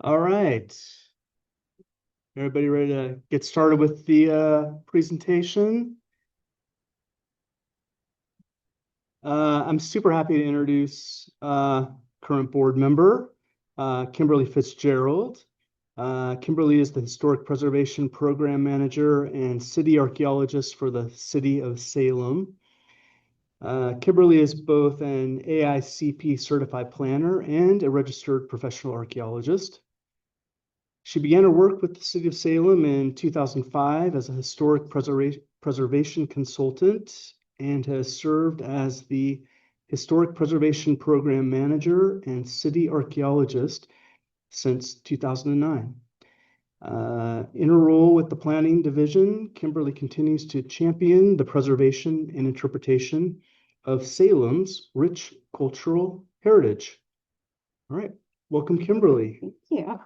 All right. Everybody ready to get started with the presentation? I'm super happy to introduce current board member, Kimberli Fitzgerald. Kimberli is the Historic Preservation Program Manager and City Archaeologist for the City of Salem. Kimberli is both an AICP certified planner and a registered professional archaeologist. She began her work with the City of Salem in 2005 as a historic preservation consultant and has served as the Historic Preservation Program Manager and City Archaeologist since 2009. In her role with the Planning Division, Kimberli continues to champion the preservation and interpretation of Salem's rich cultural heritage. All right, welcome, Kimberli. Thank you.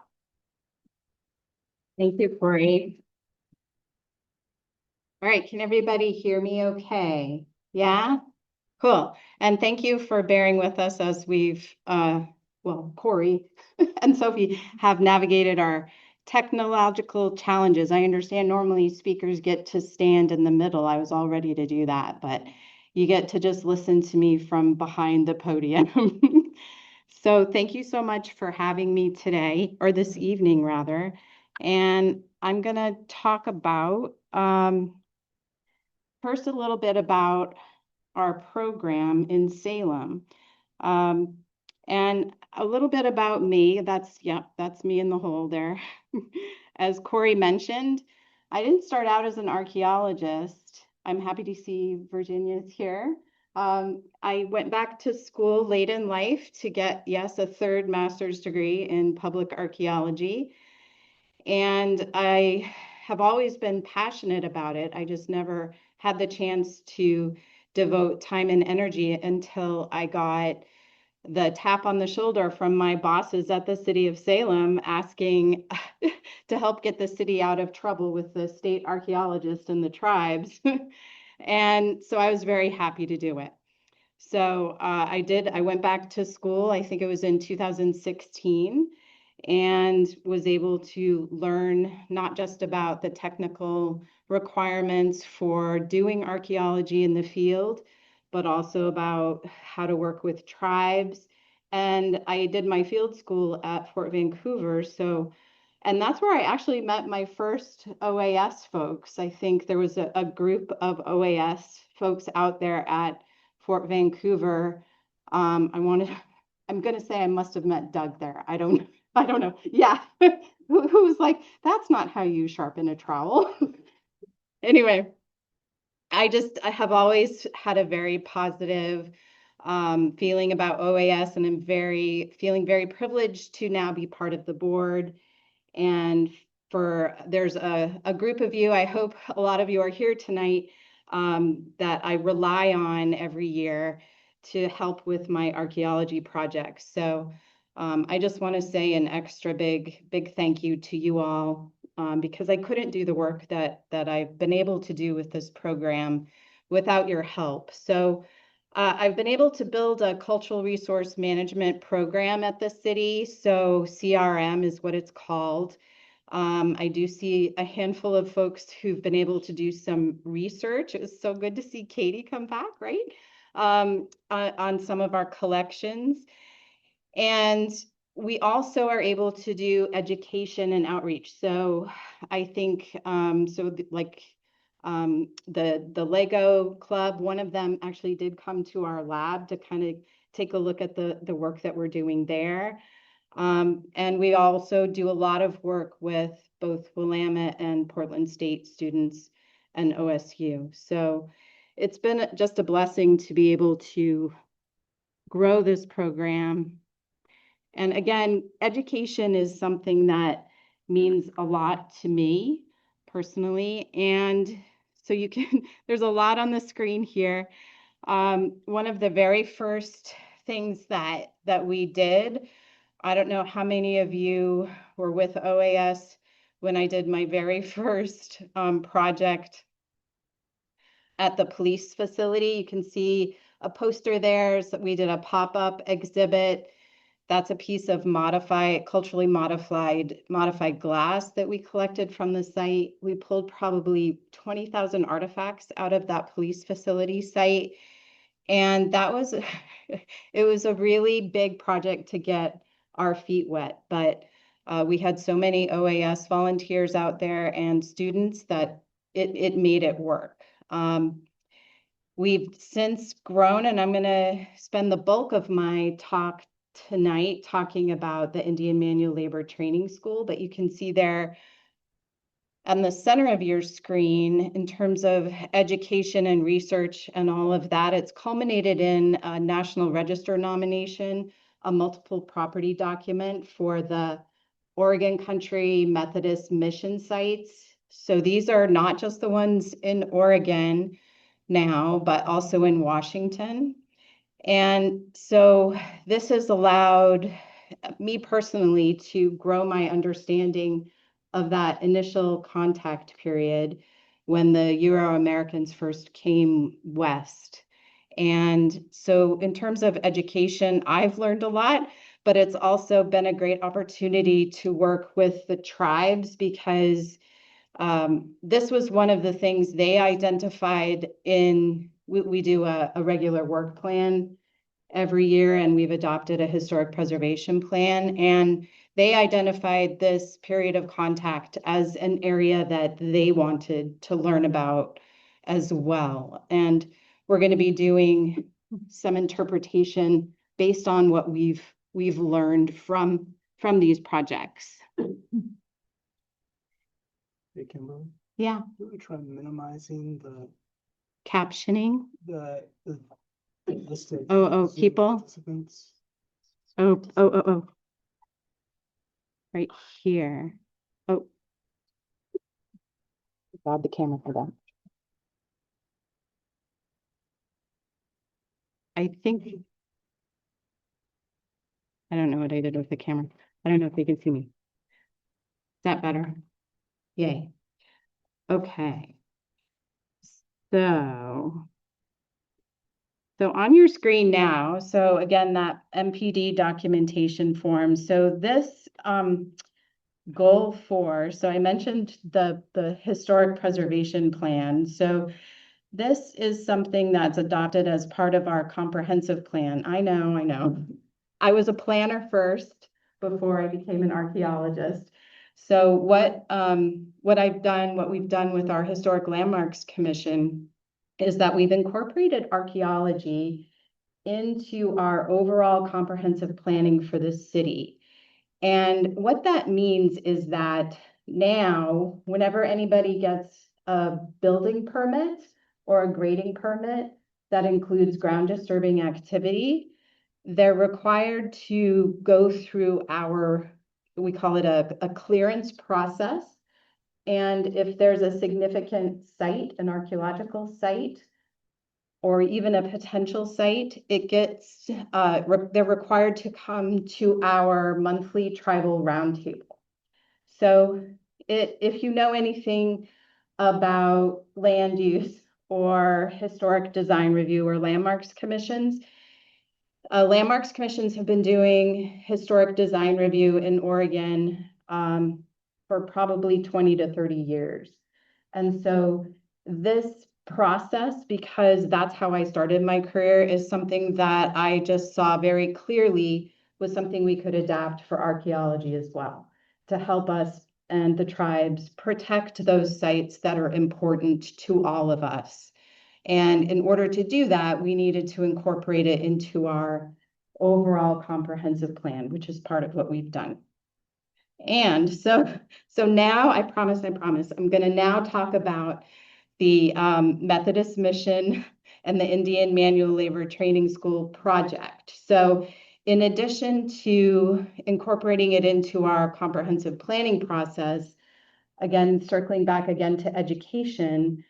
Thank you, Corey. All right, can everybody hear me okay? Yeah? Cool. And thank you for bearing with us as we've, Corey and Sophie have navigated our technological challenges. I understand normally speakers get to stand in the middle. I was all ready to do that, but you get to just listen to me from behind the podium. So thank you so much for having me today, or this evening rather. And I'm going to talk about first a little bit about our program in Salem. Um, and a little bit about me. That's me in the hole there. As Corey mentioned, I didn't start out as an archaeologist. I'm happy to see Virginia's here. I went back to school late in life to get, yes, a third master's degree in public archaeology. And I have always been passionate about it. I just never had the chance to devote time and energy until I got the tap on the shoulder from my bosses at the city of Salem asking to help get the city out of trouble with the state archaeologists and the tribes. And so I was very happy to do it. So I went back to school, I think it was in 2016, and was able to learn not just about the technical requirements for doing archaeology in the field, but also about how to work with tribes. And I did my field school at Fort Vancouver. And that's where I actually met my first OAS folks. I think there was a group of OAS folks out there at Fort Vancouver. I'm gonna say I must have met Doug there. I don't know. Yeah. Who was like, that's not how you sharpen a trowel. Anyway, I have always had a very positive feeling about OAS, and I'm feeling very privileged to now be part of the board. And there's a group of you, I hope a lot of you are here tonight, that I rely on every year to help with my archaeology projects. So I just want to say an extra big thank you to you all, because I couldn't do the work that I've been able to do with this program without your help. So I've been able to build a cultural resource management program at the city. So CRM is what it's called. I do see a handful of folks who've been able to do some research. It was so good to see Katie come back, right? On some of our collections. And we also are able to do education and outreach. So I think, the Lego Club, one of them actually did come to our lab to kind of take a look at the work that we're doing there. And we also do a lot of work with both Willamette and Portland State students and OSU. So it's been just a blessing to be able to grow this program. And again, education is something that means a lot to me personally. And so there's a lot on the screen here. One of the very first things that we did, I don't know how many of you were with OAS when I did my very first project at the police facility. You can see a poster there. So we did a pop-up exhibit that's a piece of culturally modified glass that we collected from the site. We pulled probably 20,000 artifacts out of that police facility site. And that was, it was a really big project to get our feet wet, but we had so many OAS volunteers out there and students that it made it work. We've since grown, and I'm going to spend the bulk of my talk tonight talking about the Indian Manual Labor Training School, but you can see there on the center of your screen in terms of education and research and all of that, it's culminated in a National Register nomination, a multiple property document for the Oregon Country Methodist mission sites. So these are not just the ones in Oregon now, but also in Washington. And so this has allowed me personally to grow my understanding of that initial contact period when the Euro-Americans first came west. And so in terms of education, I've learned a lot, but it's also been a great opportunity to work with the tribes because this was one of the things they identified in, we do a regular work plan every year, and we've adopted a historic preservation plan. And they identified this period of contact as an area that they wanted to learn about as well. And we're going to be doing some interpretation based on what we've learned from these projects. Hey, Kimberly, Yeah. we try minimizing the Captioning. the list of People. participants. Oh. Right here. Oh. God, the camera for that. I think, I don't know what I did with the camera. I don't know if you can see me. Is that better? Yay. Okay. So on your screen now, so again, that MPD documentation form. So this goal 4, so I mentioned the historic preservation plan. So this is something that's adopted as part of our comprehensive plan. I know. I was a planner first before I became an archaeologist. So what we've done with our Historic Landmarks Commission is that we've incorporated archaeology into our overall comprehensive planning for the city. And what that means is that now, whenever anybody gets a building permit or a grading permit that includes ground disturbing activity, they're required to go through we call it a clearance process. And if there's a significant site, an archaeological site, or even a potential site, they're required to come to our monthly tribal roundtable. So if you know anything about land use or historic design review or landmarks commissions have been doing historic design review in Oregon for probably 20 to 30 years. And so this process, because that's how I started my career, is something that I just saw very clearly was something we could adapt for archaeology as well, to help us and the tribes protect those sites that are important to all of us. And in order to do that, we needed to incorporate it into our overall comprehensive plan, which is part of what we've done. And so now I promise, I'm going to now talk about the Methodist Mission and the Indian Manual Labor Training School project. So in addition to incorporating it into our comprehensive planning process, again, circling back again to education,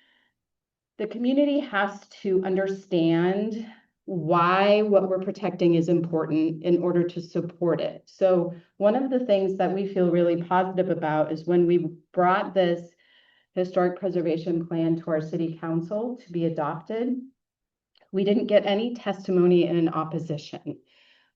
the community has to understand why what we're protecting is important in order to support it. So one of the things that we feel really positive about is when we brought this historic preservation plan to our city council to be adopted, we didn't get any testimony in opposition.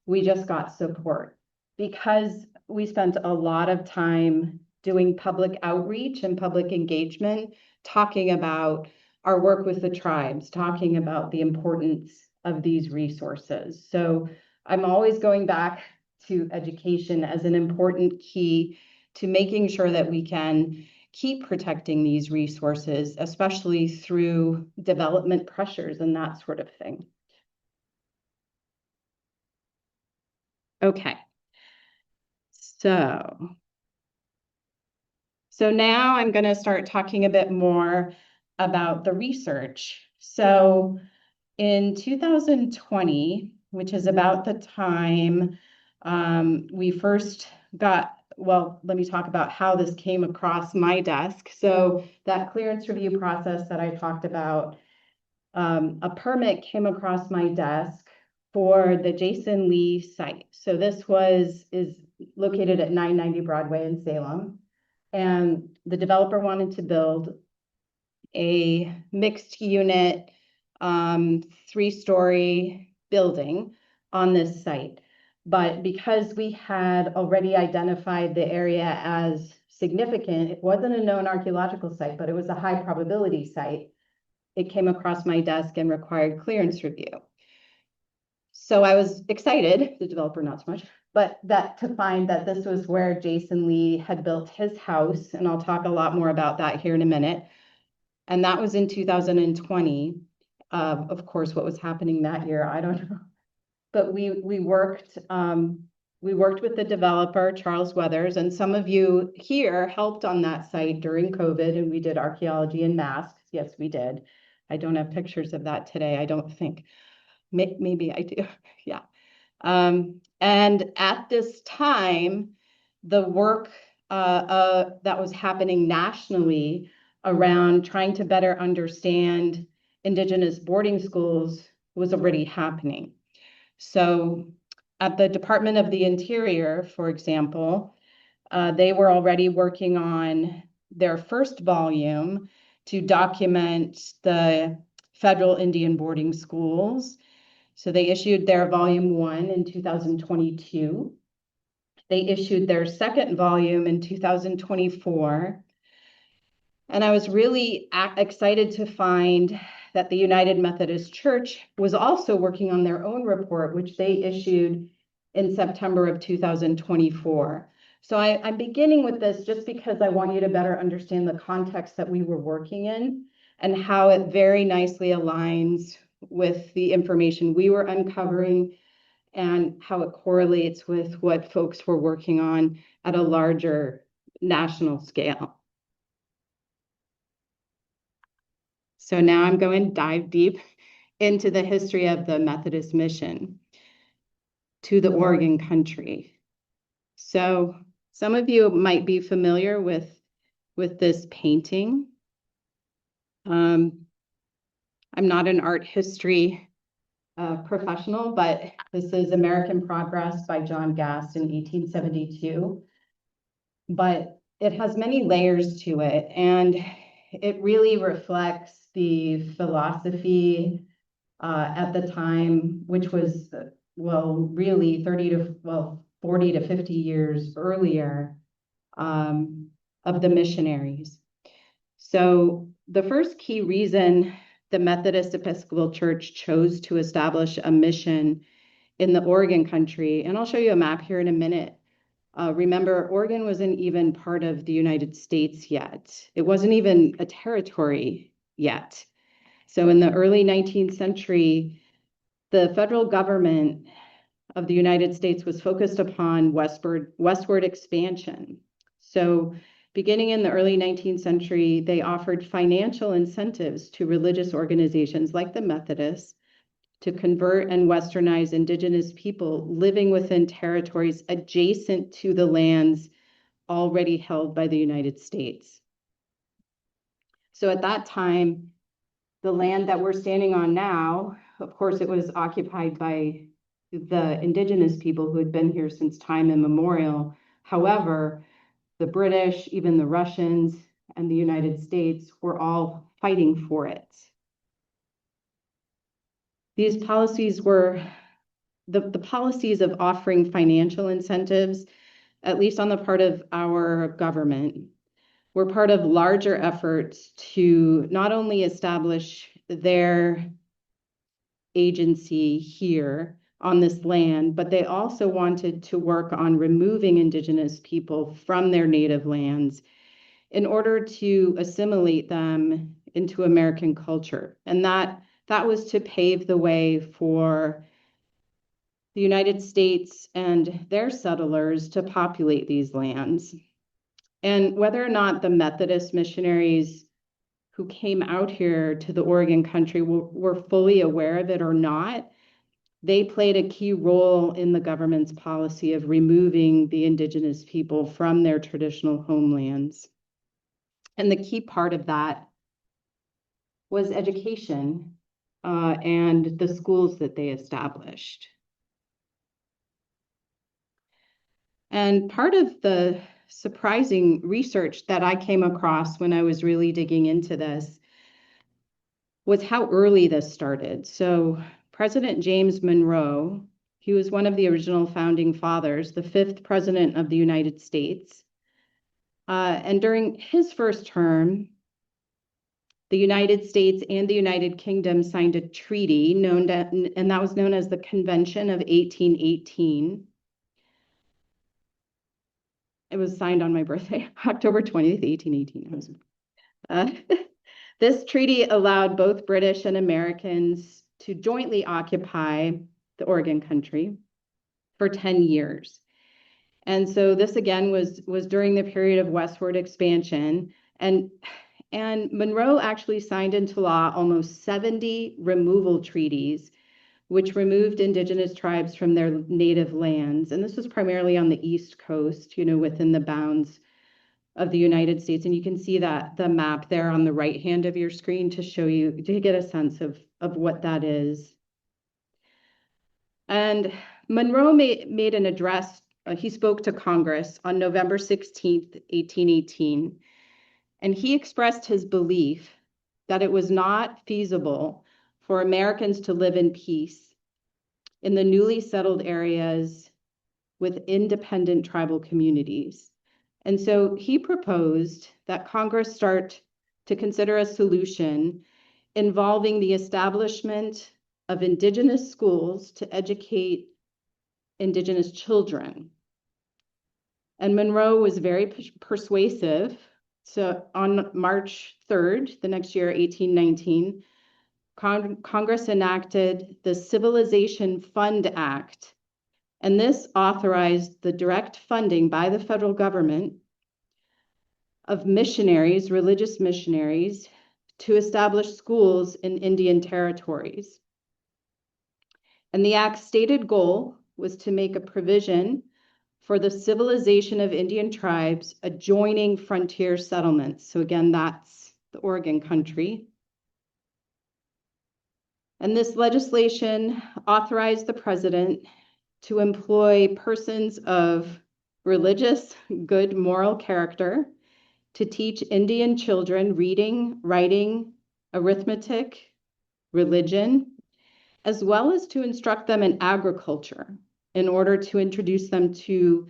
we just got support because we spent a lot of time doing public outreach and public engagement, talking about our work with the tribes, talking about the importance of these resources. So I'm always going back to education as an important key to making sure that we can keep protecting these resources, especially through development pressures and that sort of thing. Okay. So now I'm going to start talking a bit more about the research. So in 2020, which is about the time we first got, well, let me talk about how this came across my desk. So that clearance review process that I talked about, a permit came across my desk for the Jason Lee site. So this is located at 990 Broadway in Salem. And the developer wanted to build a mixed unit, 3-story building on this site. But because we had already identified the area as significant, it wasn't a known archaeological site, but it was a high probability site. It came across my desk and required clearance review. So I was excited, the developer not so much, but that to find that this was where Jason Lee had built his house, and I'll talk a lot more about that here in a minute. And that was in 2020. Of course, what was happening that year, I don't know. But we worked with the developer, Charles Weathers, and some of you here helped on that site during COVID, and we did archaeology and masks. Yes, we did. I don't have pictures of that today, I don't think. Maybe I do, yeah. And at this time, the work that was happening nationally around trying to better understand Indigenous boarding schools was already happening. So at the Department of the Interior, for example, they were already working on their first volume to document the federal Indian boarding schools. So they issued their volume 1 in 2022. They issued their second volume in 2024. And I was really excited to find that the United Methodist Church was also working on their own report, which they issued in September of 2024. So I'm beginning with this just because I want you to better understand the context that we were working in and how it very nicely aligns with the information we were uncovering and how it correlates with what folks were working on at a larger national scale. So now I'm going to dive deep into the history of the Methodist mission to the Oregon country. So some of you might be familiar with this painting. I'm not an art history professional, but this is American Progress by John Gast in 1872. But it has many layers to it, and it really reflects the philosophy at the time, which was, well, really 40 to 50 years earlier of the missionaries. So the first key reason the Methodist Episcopal Church chose to establish a mission in the Oregon country, and I'll show you a map here in a minute. Remember, Oregon wasn't even part of the United States yet. It wasn't even a territory yet. So in the early 19th century, the federal government of the United States was focused upon westward expansion. So beginning in the early 19th century, they offered financial incentives to religious organizations like the Methodists to convert and westernize Indigenous people living within territories adjacent to the lands already held by the United States. So at that time, the land that we're standing on now, of course, it was occupied by the Indigenous people who had been here since time immemorial. However, the British, even the Russians, and the United States were all fighting for it. These policies were the policies of offering financial incentives, at least on the part of our government, were part of larger efforts to not only establish their agency here on this land, but they also wanted to work on removing Indigenous people from their native lands in order to assimilate them into American culture. And that was to pave the way for the United States and their settlers to populate these lands. And whether or not the Methodist missionaries who came out here to the Oregon country were fully aware of it or not, they played a key role in the government's policy of removing the Indigenous people from their traditional homelands. And the key part of that was education and the schools that they established. And part of the surprising research that I came across when I was really digging into this was how early this started. So President James Monroe, he was one of the original founding fathers, the 5th president of the United States. And during his first term, the United States and the United Kingdom signed a treaty and that was known as the Convention of 1818. It was signed on my birthday, October 20th, 1818. This treaty allowed both British and Americans to jointly occupy the Oregon country for 10 years. And so this again was during the period of westward expansion. And Monroe actually signed into law almost 70 removal treaties, which removed Indigenous tribes from their native lands. And this was primarily on the East Coast, within the bounds of the United States. And you can see that the map there on the right hand of your screen to show you, to get a sense of what that is. And Monroe made an address. He spoke to Congress on November 16th, 1818. And he expressed his belief that it was not feasible for Americans to live in peace in the newly settled areas with independent tribal communities. And so he proposed that Congress start to consider a solution involving the establishment of Indigenous schools to educate Indigenous children. And Monroe was very persuasive. So on March 3rd, the next year, 1819, Congress enacted the Civilization Fund Act, and this authorized the direct funding by the federal government of missionaries, religious missionaries, to establish schools in Indian territories. And the act's stated goal was to make a provision for the civilization of Indian tribes adjoining frontier settlements. So again, that's the Oregon country. And this legislation authorized the president to employ persons of religious, good moral character to teach Indian children reading, writing, arithmetic, religion, as well as to instruct them in agriculture in order to introduce them to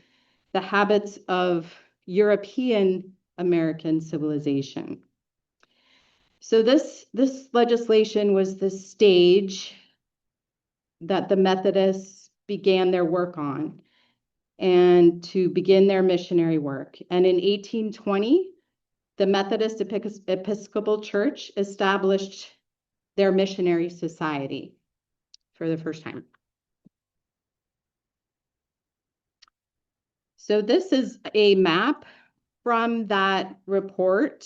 the habits of European American civilization. So this legislation was the stage that the Methodists began their work on and to begin their missionary work. And in 1820, the Methodist Episcopal Church established their missionary society for the first time. So this is a map from that report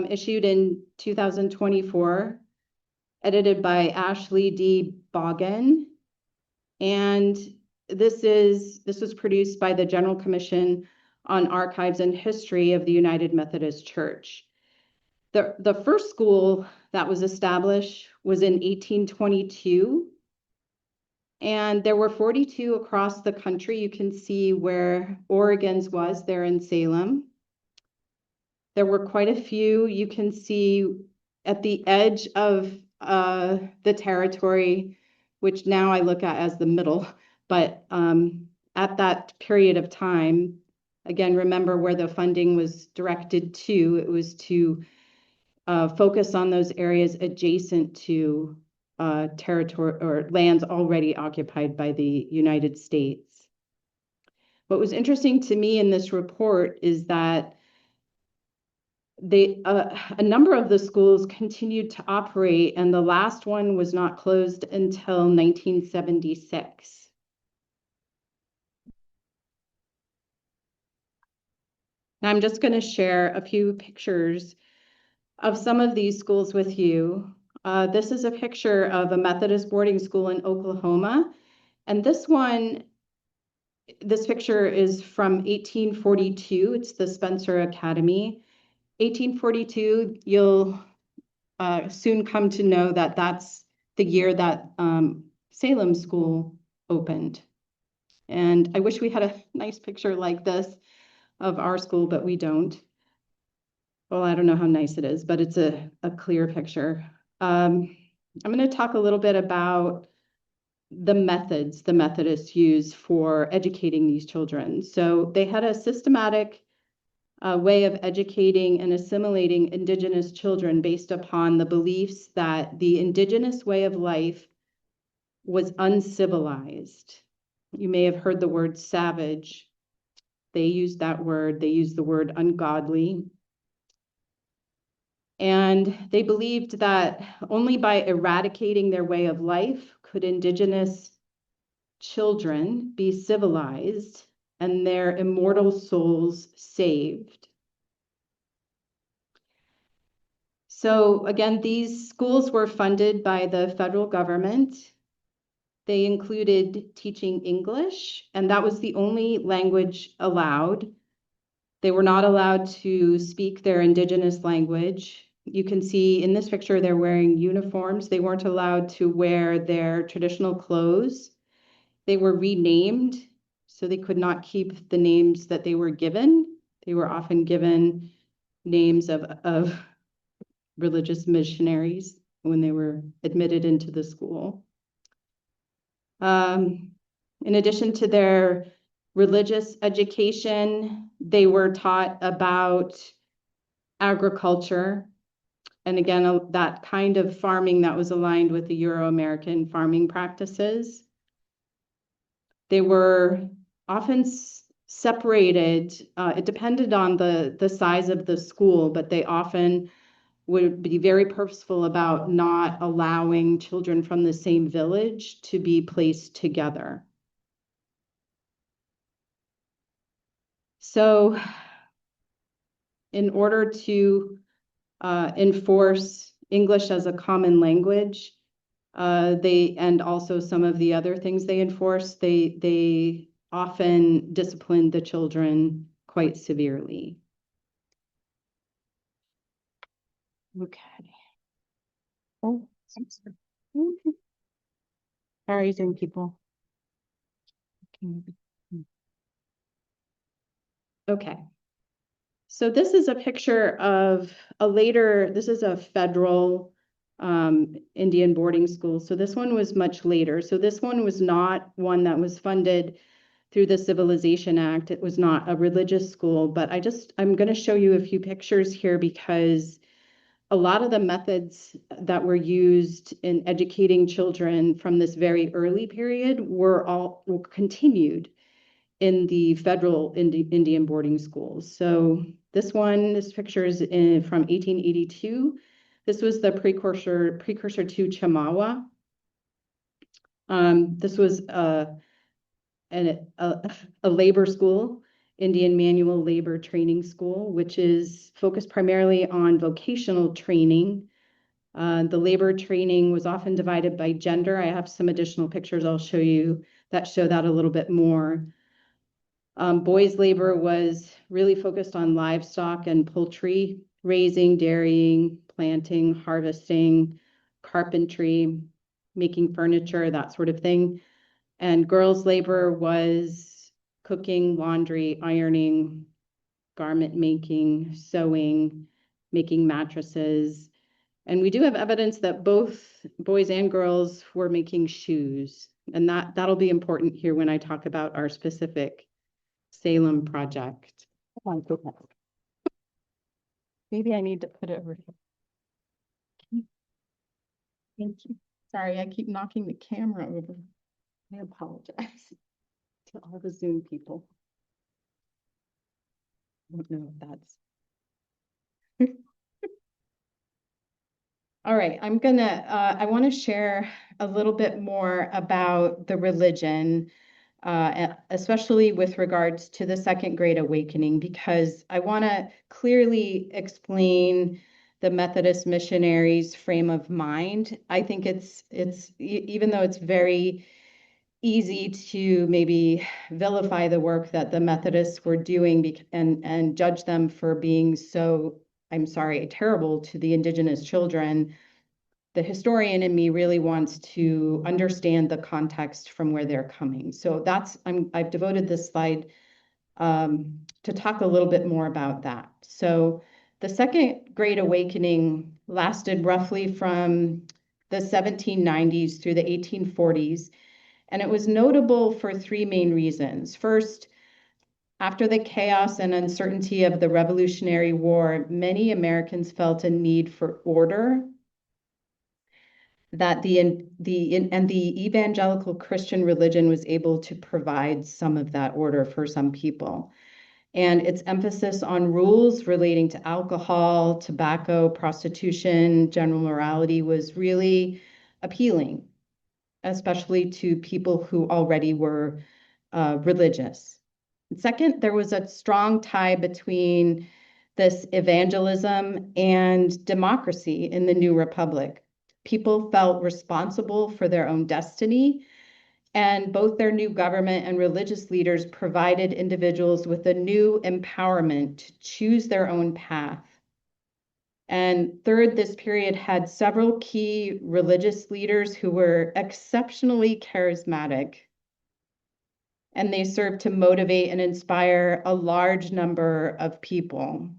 issued in 2024, edited by Ashley D. Boggin. And this was produced by the General Commission on Archives and History of the United Methodist Church. The first school that was established was in 1822. And there were 42 across the country. You can see where Oregon's was there in Salem. There were quite a few. You can see at the edge of the territory which now I look at as the middle. But at that period of time, again, remember where the funding was directed to. It was to focus on those areas adjacent to territory or lands already occupied by the United States. What was interesting to me in this report is that a number of the schools continued to operate, and the last one was not closed until 1976. Now I'm just going to share a few pictures of some of these schools with you. This is a picture of a Methodist boarding school in Oklahoma, and this picture is from 1842. It's the Spencer Academy. 1842, you'll soon come to know that that's the year that Salem School opened. And I wish we had a nice picture like this of our school, but we don't. Well, I don't know how nice it is, but it's a clear picture. I'm going to talk a little bit about the methods the Methodists use for educating these children. So they had a systematic way of educating and assimilating Indigenous children based upon the beliefs that the Indigenous way of life was uncivilized. You may have heard the word savage. They used that word. They used the word ungodly. And they believed that only by eradicating their way of life could Indigenous children be civilized and their immortal souls saved. So again, these schools were funded by the federal government. They included teaching English, and that was the only language allowed. They were not allowed to speak their Indigenous language. You can see in this picture, they're wearing uniforms. They weren't allowed to wear their traditional clothes. They were renamed, so they could not keep the names that they were given. They were often given names of religious missionaries when they were admitted into the school. In addition to their religious education, they were taught about agriculture. And again, that kind of farming that was aligned with the Euro-American farming practices. They were often separated. It depended on the size of the school, but they often would be very purposeful about not allowing children from the same village to be placed together. So in order to enforce English as a common language, and also some of the other things they enforce, they often disciplined the children quite severely. Okay. Oh, sorry, Zoom people. Okay. So this is a picture of this is a federal Indian boarding school. So this one was much later. So this one was not one that was funded through the Civilization Act. It was not a religious school, but I'm going to show you a few pictures here because a lot of the methods that were used in educating children from this very early period were continued in the federal Indian boarding schools. So this picture is from 1882. This was the precursor to Chamawa. This was a labor school, Indian Manual Labor Training School, which is focused primarily on vocational training. The labor training was often divided by gender. I have some additional pictures I'll show you that show that a little bit more. Boys' labor was really focused on livestock and poultry, raising, dairying, planting, harvesting, carpentry, making furniture, that sort of thing. And girls' labor was cooking, laundry, ironing, garment making, sewing, making mattresses, And we do have evidence that both boys and girls were making shoes. And that'll be important here when I talk about our specific Salem project. Oh my goodness. Maybe I need to put it over here. Thank you. Sorry, I keep knocking the camera over. I apologize to all the Zoom people. I don't know if that's. All right, I want to share a little bit more about the religion, especially with regards to the Second Great Awakening, because I want to clearly explain the Methodist missionaries' frame of mind. I think it's even though it's very easy to maybe vilify the work that the Methodists were doing and judge them for being so, I'm sorry, terrible to the indigenous children. The historian in me really wants to understand the context from where they're coming. So I've devoted this slide to talk a little bit more about that. So the Second Great Awakening lasted roughly from the 1790s through the 1840s. And it was notable for three main reasons. First, after the chaos and uncertainty of the Revolutionary War, many Americans felt a need for order that the evangelical Christian religion was able to provide some of that order for some people. And its emphasis on rules relating to alcohol, tobacco, prostitution, general morality was really appealing, especially to people who already were religious. Second, there was a strong tie between this evangelism and democracy in the new republic. People felt responsible for their own destiny, and both their new government and religious leaders provided individuals with a new empowerment to choose their own path. And third, this period had several key religious leaders who were exceptionally charismatic, and they served to motivate and inspire a large number of people.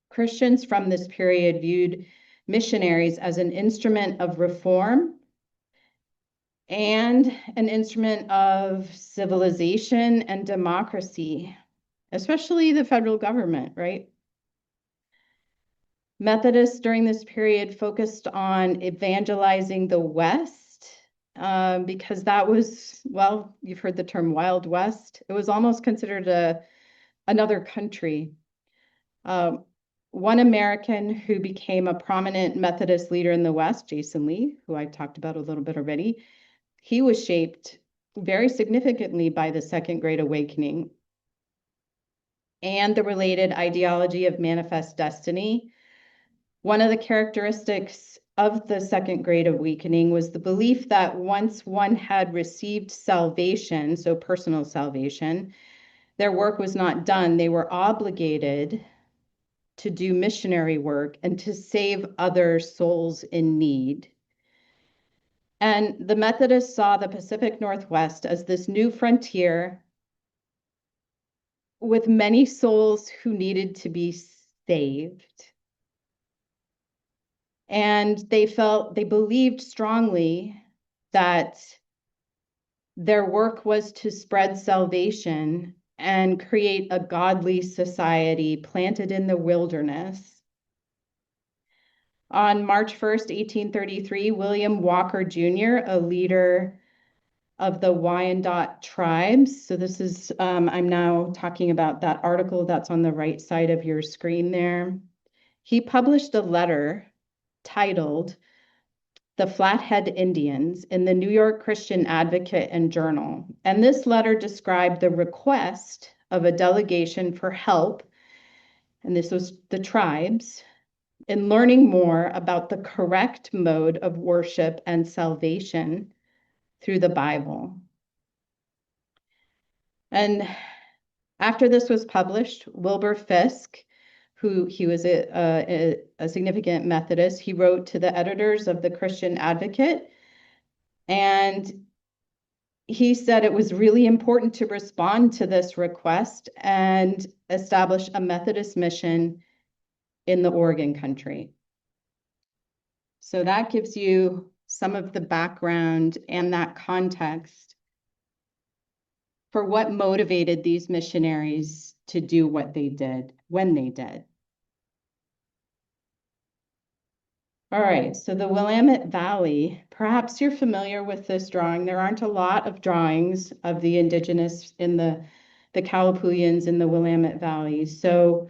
Christians from this period viewed missionaries as an instrument of reform and an instrument of civilization and democracy, especially the federal government, right? Methodists during this period focused on evangelizing the West because that was, well, you've heard the term Wild West. It was almost considered another country. One American who became a prominent Methodist leader in the West, Jason Lee, who I talked about a little bit already, he was shaped very significantly by the Second Great Awakening and the related ideology of manifest destiny. One of the characteristics of the Second Great Awakening was the belief that once one had received salvation, so personal salvation, their work was not done. They were obligated to do missionary work and to save other souls in need. And the Methodists saw the Pacific Northwest as this new frontier with many souls who needed to be saved. And they believed strongly that their work was to spread salvation and create a godly society planted in the wilderness. On March 1st, 1833, William Walker Jr., a leader of the Wyandot tribes. So this is, I'm now talking about that article that's on the right side of your screen there. He published a letter titled "The Flathead Indians" in the New York Christian Advocate and Journal. And this letter described the request of a delegation for help, and this was the tribes, in learning more about the correct mode of worship and salvation through the Bible. And after this was published, Wilbur Fisk, he was a significant Methodist, he wrote to the editors of the Christian Advocate, and he said it was really important to respond to this request and establish a Methodist mission in the Oregon country. So that gives you some of the background and that context for what motivated these missionaries to do what they did when they did. All right, so the Willamette Valley, perhaps you're familiar with this drawing. There aren't a lot of drawings of the indigenous in the Calapooians in the Willamette Valley. So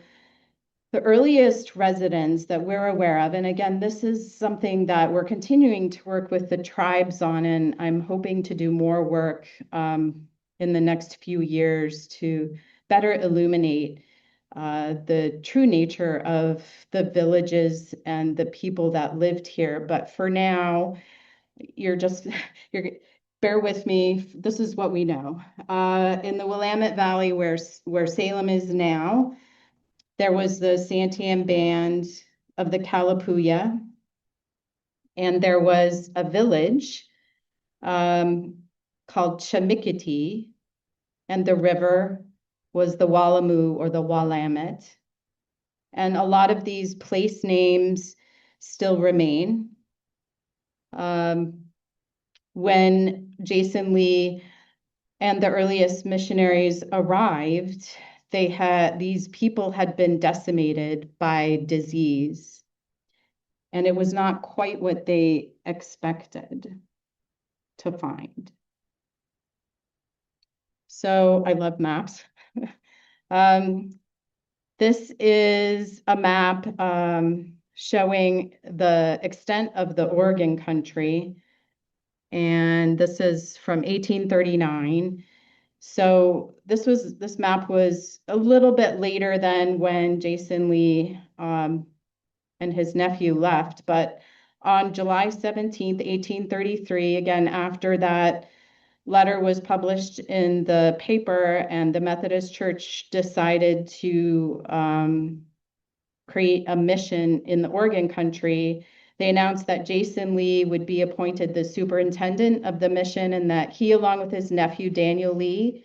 the earliest residents that we're aware of, and again, this is something that we're continuing to work with the tribes on, and I'm hoping to do more work in the next few years to better illuminate the true nature of the villages and the people that lived here. But for now, you're bear with me. This is what we know. In the Willamette Valley, where Salem is now, there was the Santiam band of the Kalapuya, and there was a village called Chamikiti, and the river was the Wallamoo or the Willamette. And a lot of these place names still remain. When Jason Lee and the earliest missionaries arrived, these people had been decimated by disease, and it was not quite what they expected to find. So I love maps. This is a map showing the extent of the Oregon country, and this is from 1839. So this map was a little bit later than when Jason Lee and his nephew left, but on July 17th, 1833, again, after that letter was published in the paper and the Methodist Church decided to create a mission in the Oregon country, they announced that Jason Lee would be appointed the superintendent of the mission and that he, along with his nephew, Daniel Lee,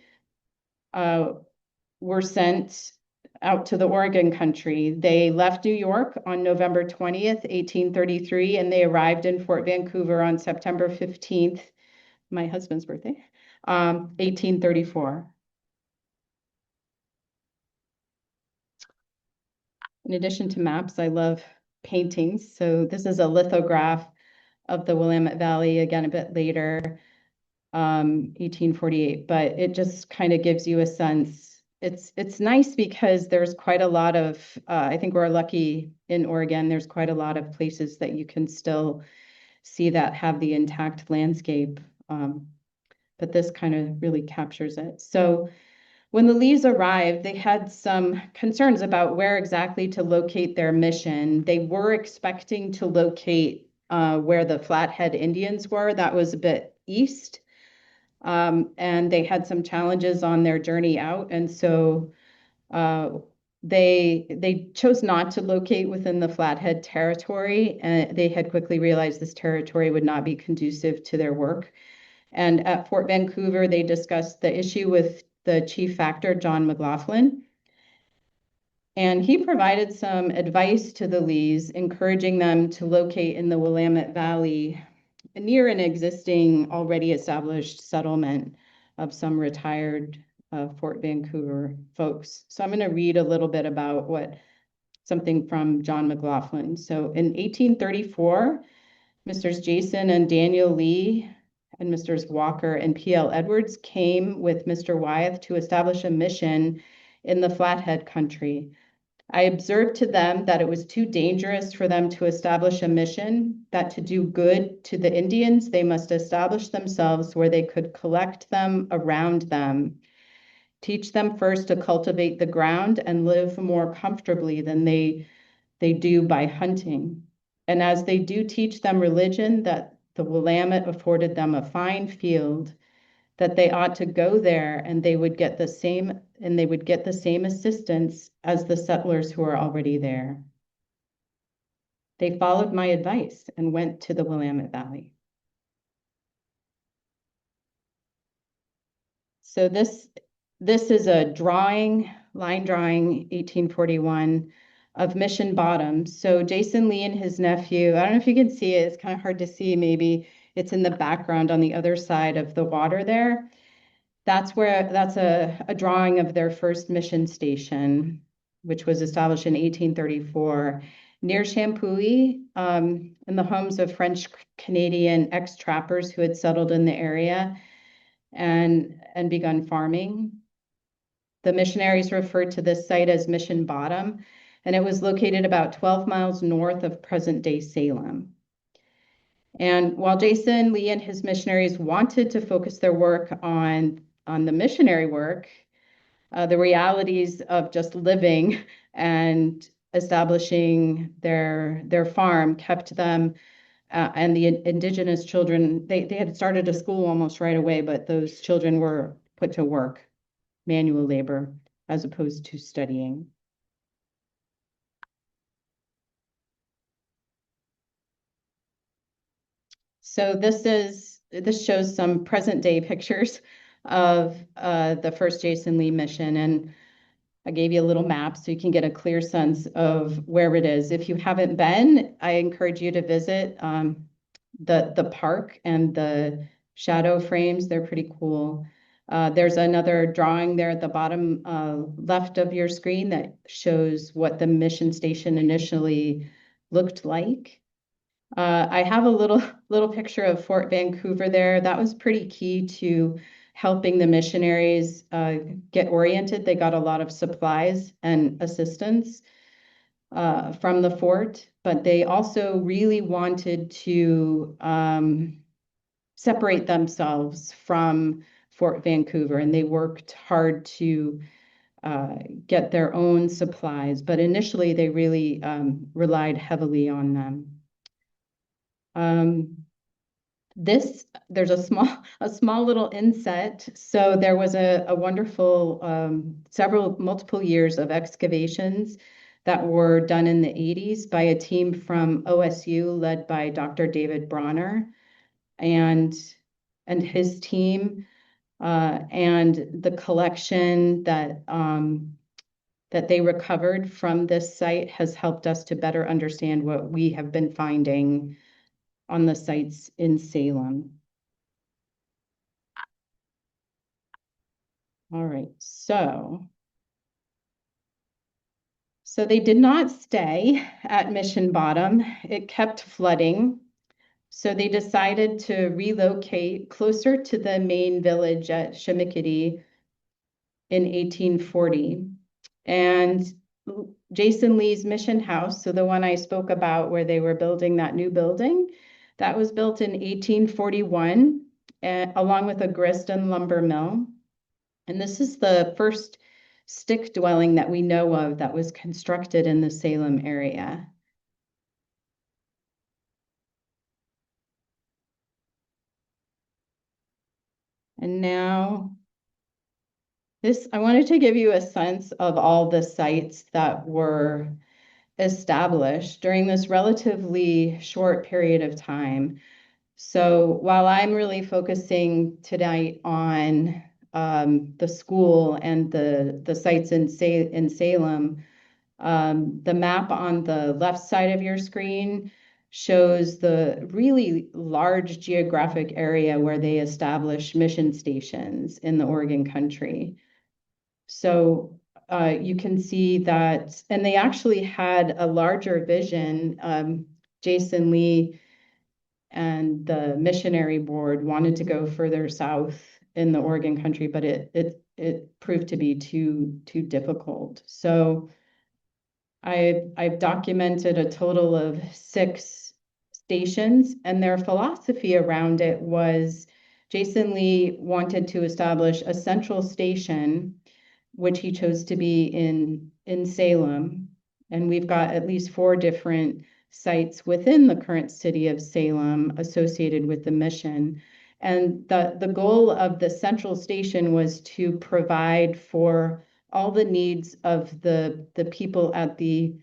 were sent out to the Oregon country. They left New York on November 20th, 1833, and they arrived in Fort Vancouver on September 15th, my husband's birthday, 1834. In addition to maps, I love paintings. So this is a lithograph of the Willamette Valley, again, a bit later, 1848, but it just kind of gives you a sense. It's nice because there's quite a lot of, I think we're lucky in Oregon, there's quite a lot of places that you can still see that have the intact landscape, but this kind of really captures it. So when the Lees arrived, they had some concerns about where exactly to locate their mission. They were expecting to locate where the Flathead Indians were. That was a bit east. And they had some challenges on their journey out. And so they chose not to locate within the Flathead territory. And they had quickly realized this territory would not be conducive to their work. And at Fort Vancouver, they discussed the issue with the chief factor, John McLaughlin. And he provided some advice to the Lees, encouraging them to locate in the Willamette Valley near an existing, already established settlement of some retired Fort Vancouver folks. So I'm going to read a little bit about something from John McLaughlin. So in 1834, Messrs. Jason and Daniel Lee and Messrs. Walker and P.L. Edwards came with Mr. Wyeth to establish a mission in the Flathead country. I observed to them that it was too dangerous for them to establish a mission, that to do good to the Indians, they must establish themselves where they could collect them around them, teach them first to cultivate the ground and live more comfortably than they do by hunting. And as they do teach them religion, that the Willamette afforded them a fine field, that they ought to go there and they would get the same assistance as the settlers who are already there. They followed my advice and went to the Willamette Valley. So this is a line drawing, 1841, of Mission Bottom. So Jason Lee and his nephew, I don't know if you can see it, it's kind of hard to see, maybe it's in the background on the other side of the water there. That's a drawing of their first mission station, which was established in 1834 near Champoeg, in the homes of French Canadian ex-trappers who had settled in the area and begun farming. The missionaries referred to this site as Mission Bottom, and it was located about 12 miles north of present-day Salem. And while Jason Lee and his missionaries wanted to focus their work on the missionary work, the realities of just living and establishing their farm kept them and the indigenous children, they had started a school almost right away, but those children were put to work, manual labor, as opposed to studying. So this shows some present day pictures of the first Jason Lee mission, and I gave you a little map so you can get a clear sense of where it is. If you haven't been, I encourage you to visit the park and the shadow frames. They're pretty cool. There's another drawing there at the bottom left of your screen that shows what the mission station initially looked like. I have a little picture of Fort Vancouver there. That was pretty key to helping the missionaries get oriented. They got a lot of supplies and assistance from the fort, but they also really wanted to separate themselves from Fort Vancouver, and they worked hard to get their own supplies. But initially, they really relied heavily on them. There's a small little inset. So there was a wonderful multiple years of excavations that were done in the 80s by a team from OSU led by Dr. David Bronner and his team, and the collection that they recovered from this site has helped us to better understand what we have been finding on the sites in Salem. All right, so they did not stay at Mission Bottom. It kept flooding. So they decided to relocate closer to the main village at Chimichity in 1840. And Jason Lee's mission house, so the one I spoke about where they were building that new building, that was built in 1841, along with a grist and lumber mill. And this is the first stick dwelling that we know of that was constructed in the Salem area. And now I wanted to give you a sense of all the sites that were established during this relatively short period of time. So while I'm really focusing tonight on the school and the sites in Salem, the map on the left side of your screen shows the really large geographic area where they established mission stations in the Oregon country. So you can see that, and they actually had a larger vision. Jason Lee and the missionary board wanted to go further south in the Oregon country, but it proved to be too difficult. So I've documented a total of 6 stations, and their philosophy around it was Jason Lee wanted to establish a central station, which he chose to be in Salem. And we've got at least 4 different sites within the current city of Salem associated with the mission. And the goal of the central station was to provide for all the needs of the people at the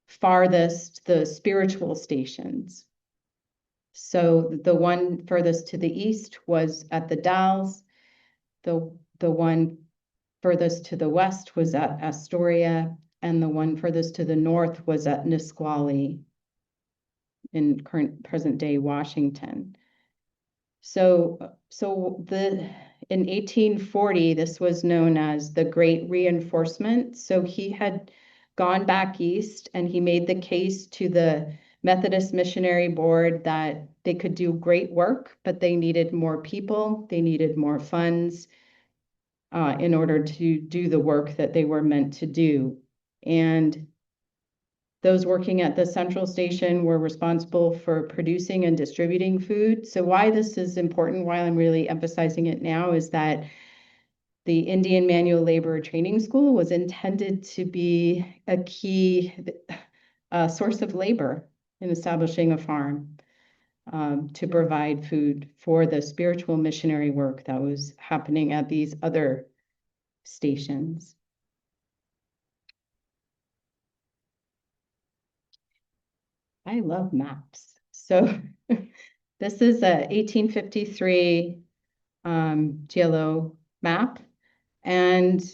farthest, the spiritual stations. So the one furthest to the east was at the Dalles. The one furthest to the west was at Astoria, and the one furthest to the north was at Nisqually in present day Washington. So in 1840, this was known as the Great Reinforcement. So he had gone back east and he made the case to the Methodist Missionary Board that they could do great work, but they needed more people, they needed more funds in order to do the work that they were meant to do. And those working at the central station were responsible for producing and distributing food. So why this is important, why I'm really emphasizing it now, is that the Indian Manual Labor Training School was intended to be a key source of labor in establishing a farm to provide food for the spiritual missionary work that was happening at these other stations. I love maps. So this is a 1853 GLO map. And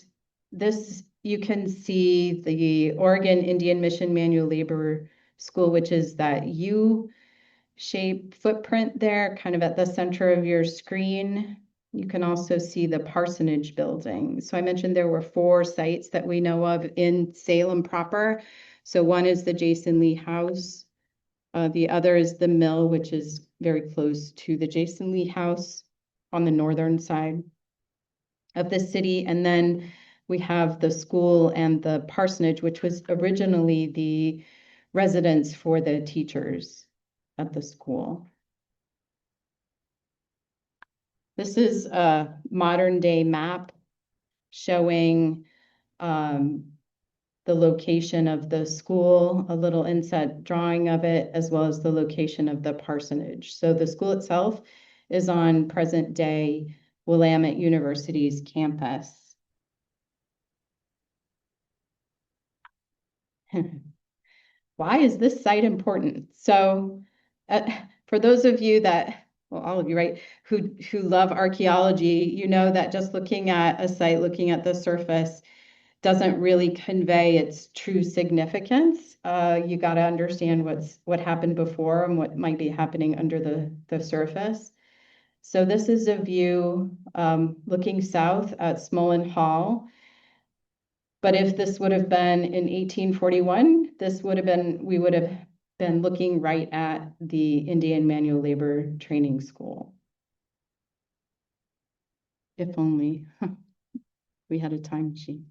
this, you can see the Oregon Indian Mission Manual Labor School, which is that U-shaped footprint there, kind of at the center of your screen. You can also see the parsonage building. So I mentioned there were 4 sites that we know of in Salem proper. So one is the Jason Lee House. The other is the mill, which is very close to the Jason Lee House on the northern side of the city. And then we have the school and the parsonage, which was originally the residence for the teachers at the school. This is a modern day map showing the location of the school, a little inset drawing of it, as well as the location of the parsonage. So the school itself is on present day Willamette University's campus. Why is this site important? So for those of you that, well, all of you, right, who love archaeology, you know that just looking at a site, looking at the surface, doesn't really convey its true significance. You got to understand what happened before and what might be happening under the surface. So this is a view looking south at Smollen Hall. But if this would have been in 1841, we would have been looking right at the Indian Manual Labor Training School. If only we had a time machine.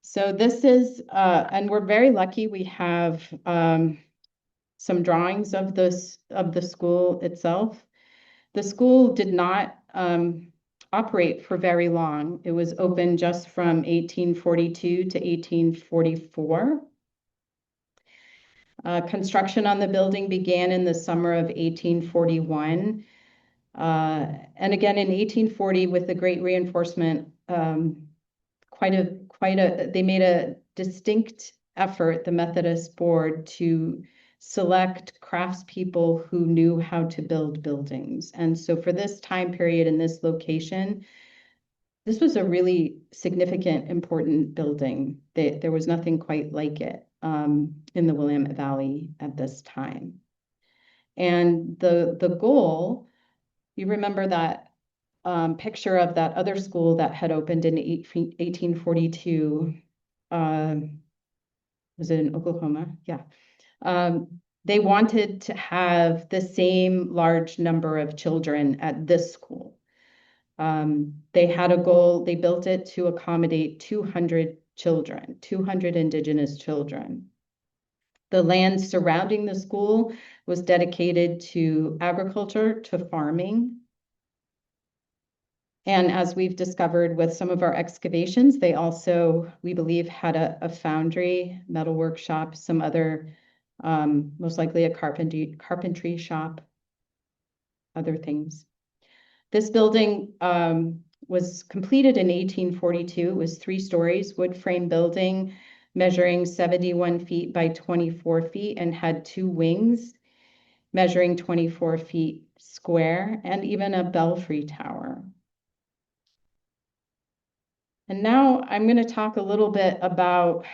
So this is, and we're very lucky we have some drawings of the school itself. The school did not operate for very long. It was open just from 1842 to 1844. Construction on the building began in the summer of 1841. And again, in 1840, with the Great Reinforcement, they made a distinct effort, the Methodist Board, to select craftspeople who knew how to build buildings. And so for this time period in this location, this was a really significant, important building. There was nothing quite like it in the Willamette Valley at this time. And the goal, you remember that picture of that other school that had opened in 1842. Was it in Oklahoma? Yeah. They wanted to have the same large number of children at this school. They had a goal, they built it to accommodate 200 children, 200 Indigenous children. The land surrounding the school was dedicated to agriculture, to farming. And as we've discovered with some of our excavations, they also, we believe, had a foundry, metal workshop, some other, most likely a carpentry shop, other things. This building was completed in 1842. It was 3 stories, wood frame building, measuring 71 feet by 24 feet and had 2 wings, measuring 24 feet square, and even a belfry tower. And now I'm going to talk a little bit about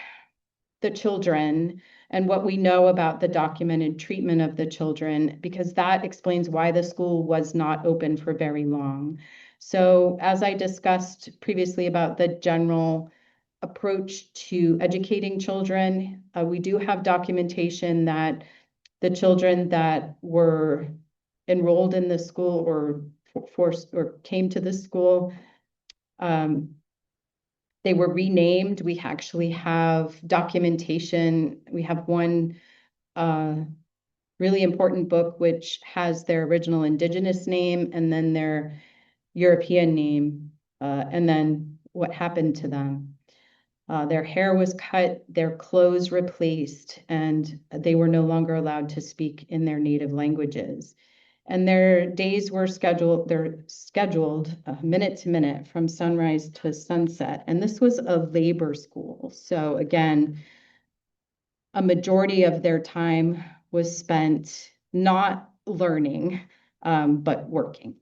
the children and what we know about the documented treatment of the children, because that explains why the school was not open for very long. So as I discussed previously about the general approach to educating children, we do have documentation that the children that were enrolled in the school or forced or came to the school, they were renamed. We actually have documentation. We have one really important book which has their original indigenous name and then their European name, and then what happened to them. Their hair was cut, their clothes replaced, and they were no longer allowed to speak in their native languages. And their days were scheduled, they're scheduled minute to minute from sunrise to sunset. And this was a labor school. So again, a majority of their time was spent not learning, but working.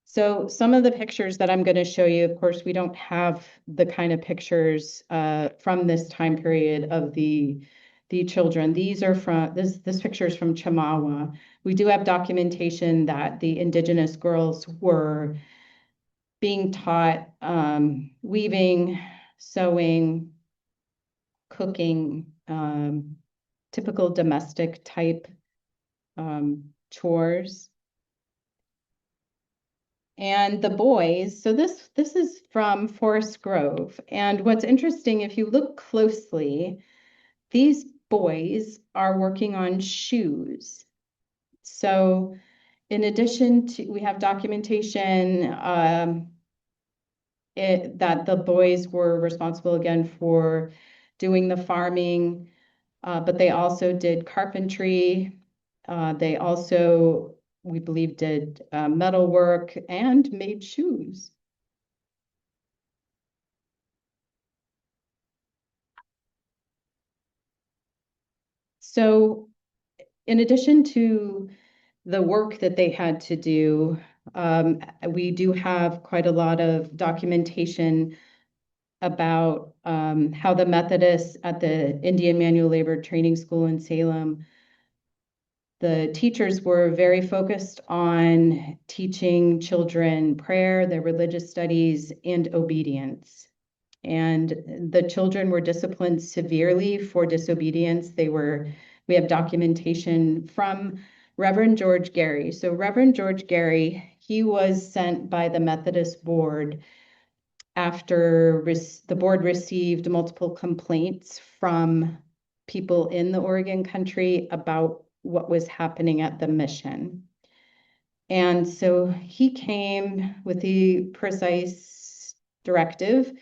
So some of the pictures that I'm going to show you, of course, we don't have the kind of pictures from this time period of the children. These are from, this picture is from Chamawa. We do have documentation that the indigenous girls were being taught weaving, sewing, cooking, typical domestic type chores. And the boys, so this is from Forest Grove. And what's interesting, if you look closely, these boys are working on shoes. So in addition to, we have documentation that the boys were responsible again for doing the farming, but they also did carpentry. They also, we believe, did metal work and made shoes. So in addition to the work that they had to do, we do have quite a lot of documentation about how the Methodists at the Indian Manual Labor Training School in Salem, the teachers were very focused on teaching children prayer, their religious studies, and obedience. And the children were disciplined severely for disobedience. We have documentation from Reverend George Gary. So Reverend George Gary, he was sent by the Methodist board after the board received multiple complaints from people in the Oregon country about what was happening at the mission. And so he came with the precise directive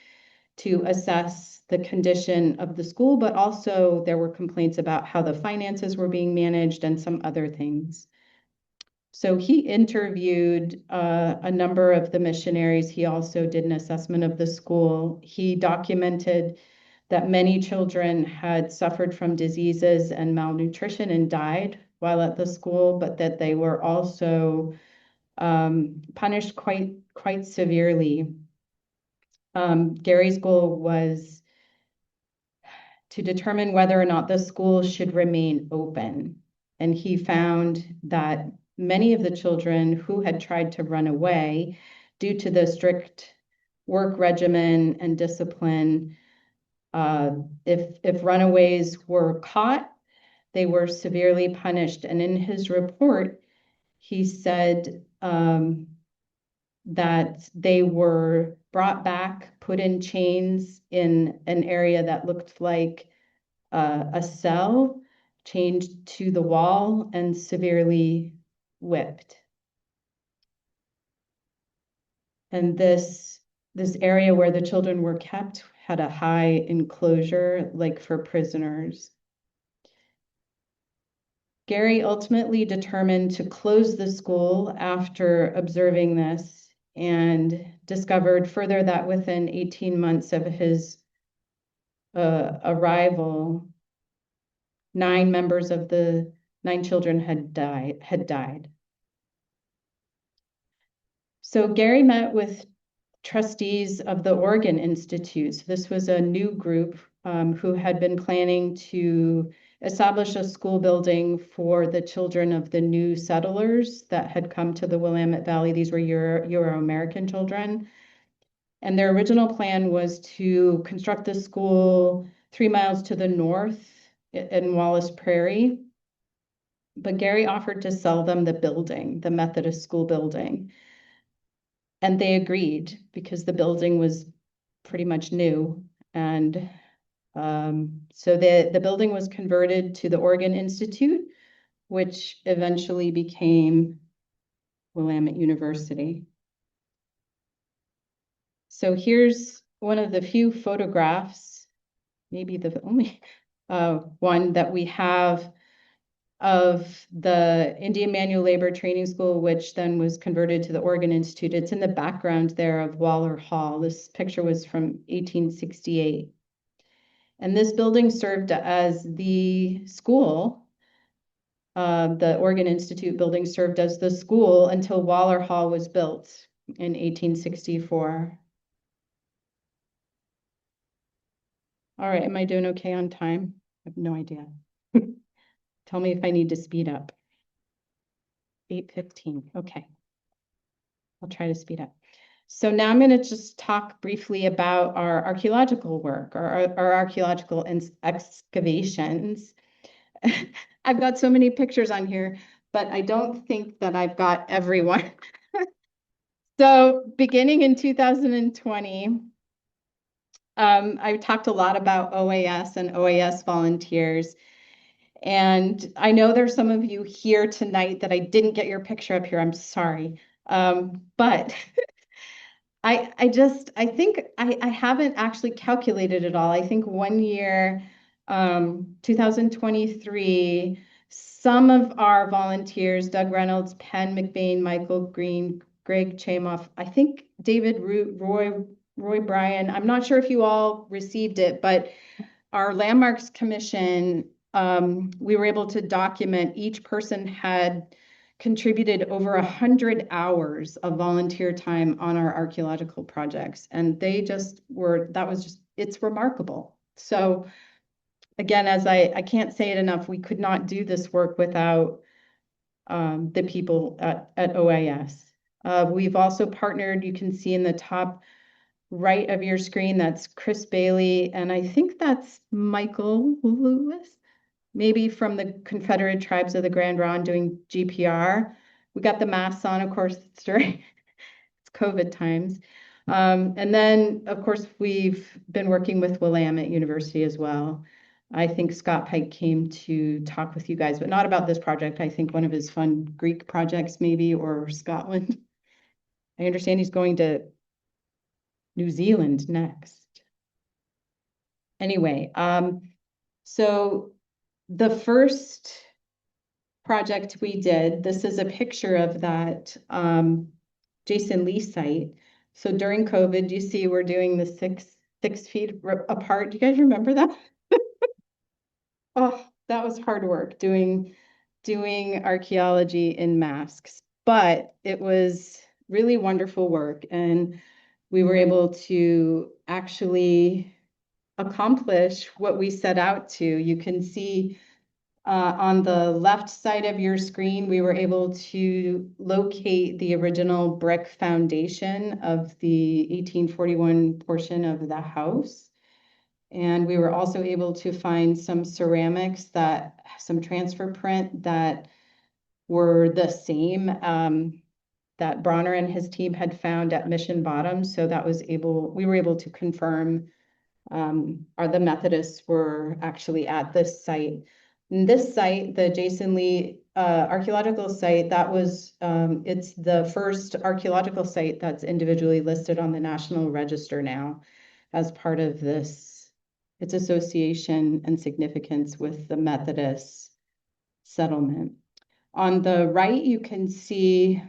to assess the condition of the school, but also there were complaints about how the finances were being managed and some other things. So he interviewed a number of the missionaries. He also did an assessment of the school. He documented that many children had suffered from diseases and malnutrition and died while at the school, but that they were also punished quite severely. Gary's goal was to determine whether or not the school should remain open. And he found that many of the children who had tried to run away due to the strict work regimen and discipline, if runaways were caught, they were severely punished. And in his report, he said that they were brought back, put in chains in an area that looked like a cell, chained to the wall, and severely whipped. And this area where the children were kept had a high enclosure, like for prisoners. Gary ultimately determined to close the school after observing this and discovered further that within 18 months of his arrival, 9 members of the 9 children had died. So Gary met with trustees of the Oregon Institute. So this was a new group who had been planning to establish a school building for the children of the new settlers that had come to the Willamette Valley. These were Euro-American children. And their original plan was to construct the school 3 miles to the north in Wallace Prairie. But Gary offered to sell them the building, the Methodist school building. And they agreed because the building was pretty much new. And so the building was converted to the Oregon Institute, which eventually became Willamette University. So here's one of the few photographs, maybe the only one that we have of the Indian Manual Labor Training School, which then was converted to the Oregon Institute. It's in the background there of Waller Hall. This picture was from 1868. And this building served as the school. The Oregon Institute building served as the school until Waller Hall was built in 1864. All right, am I doing okay on time? I have no idea. Tell me if I need to speed up. 8:15, okay. I'll try to speed up. So now I'm going to just talk briefly about our archaeological work, our archaeological excavations. I've got so many pictures on here, but I don't think that I've got everyone. So beginning in 2020, I talked a lot about OAS and OAS volunteers. And I know there's some of you here tonight that I didn't get your picture up here. I'm sorry. But I think I haven't actually calculated it all. I think one year, 2023, some of our volunteers, Doug Reynolds, Penn McBain, Michael Green, Greg Chamoff, I think David Roy Bryan, I'm not sure if you all received it, but our Landmarks Commission, we were able to document each person had contributed over 100 hours of volunteer time on our archaeological projects. And they just were, it's remarkable. So again, as I can't say it enough, we could not do this work without the people at OAS. We've also partnered, you can see in the top right of your screen, that's Chris Bailey, and I think that's Michael Lewis, maybe from the Confederate Tribes of the Grand Ronde doing GPR. We got the masks on, of course, it's COVID times. And then, of course, we've been working with Willamette University as well. I think Scott Pike came to talk with you guys, but not about this project. I think one of his fun Greek projects maybe, or Scotland. I understand he's going to New Zealand next. Anyway, so the first project we did, this is a picture of that Jason Lee site. So during COVID, you see we're doing the six feet apart. Do you guys remember that? Oh, that was hard work doing archaeology in masks, but it was really wonderful work. And we were able to actually accomplish what we set out to. You can see on the left side of your screen, we were able to locate the original brick foundation of the 1841 portion of the house. And we were also able to find some ceramics some transfer print that were the same that Bronner and his team had found at Mission Bottom. So we were able to confirm the Methodists were actually at this site. And this site, the Jason Lee archaeological site, it's the first archaeological site that's individually listed on the National Register now as part of its association and significance with the Methodist settlement. On the right, you can see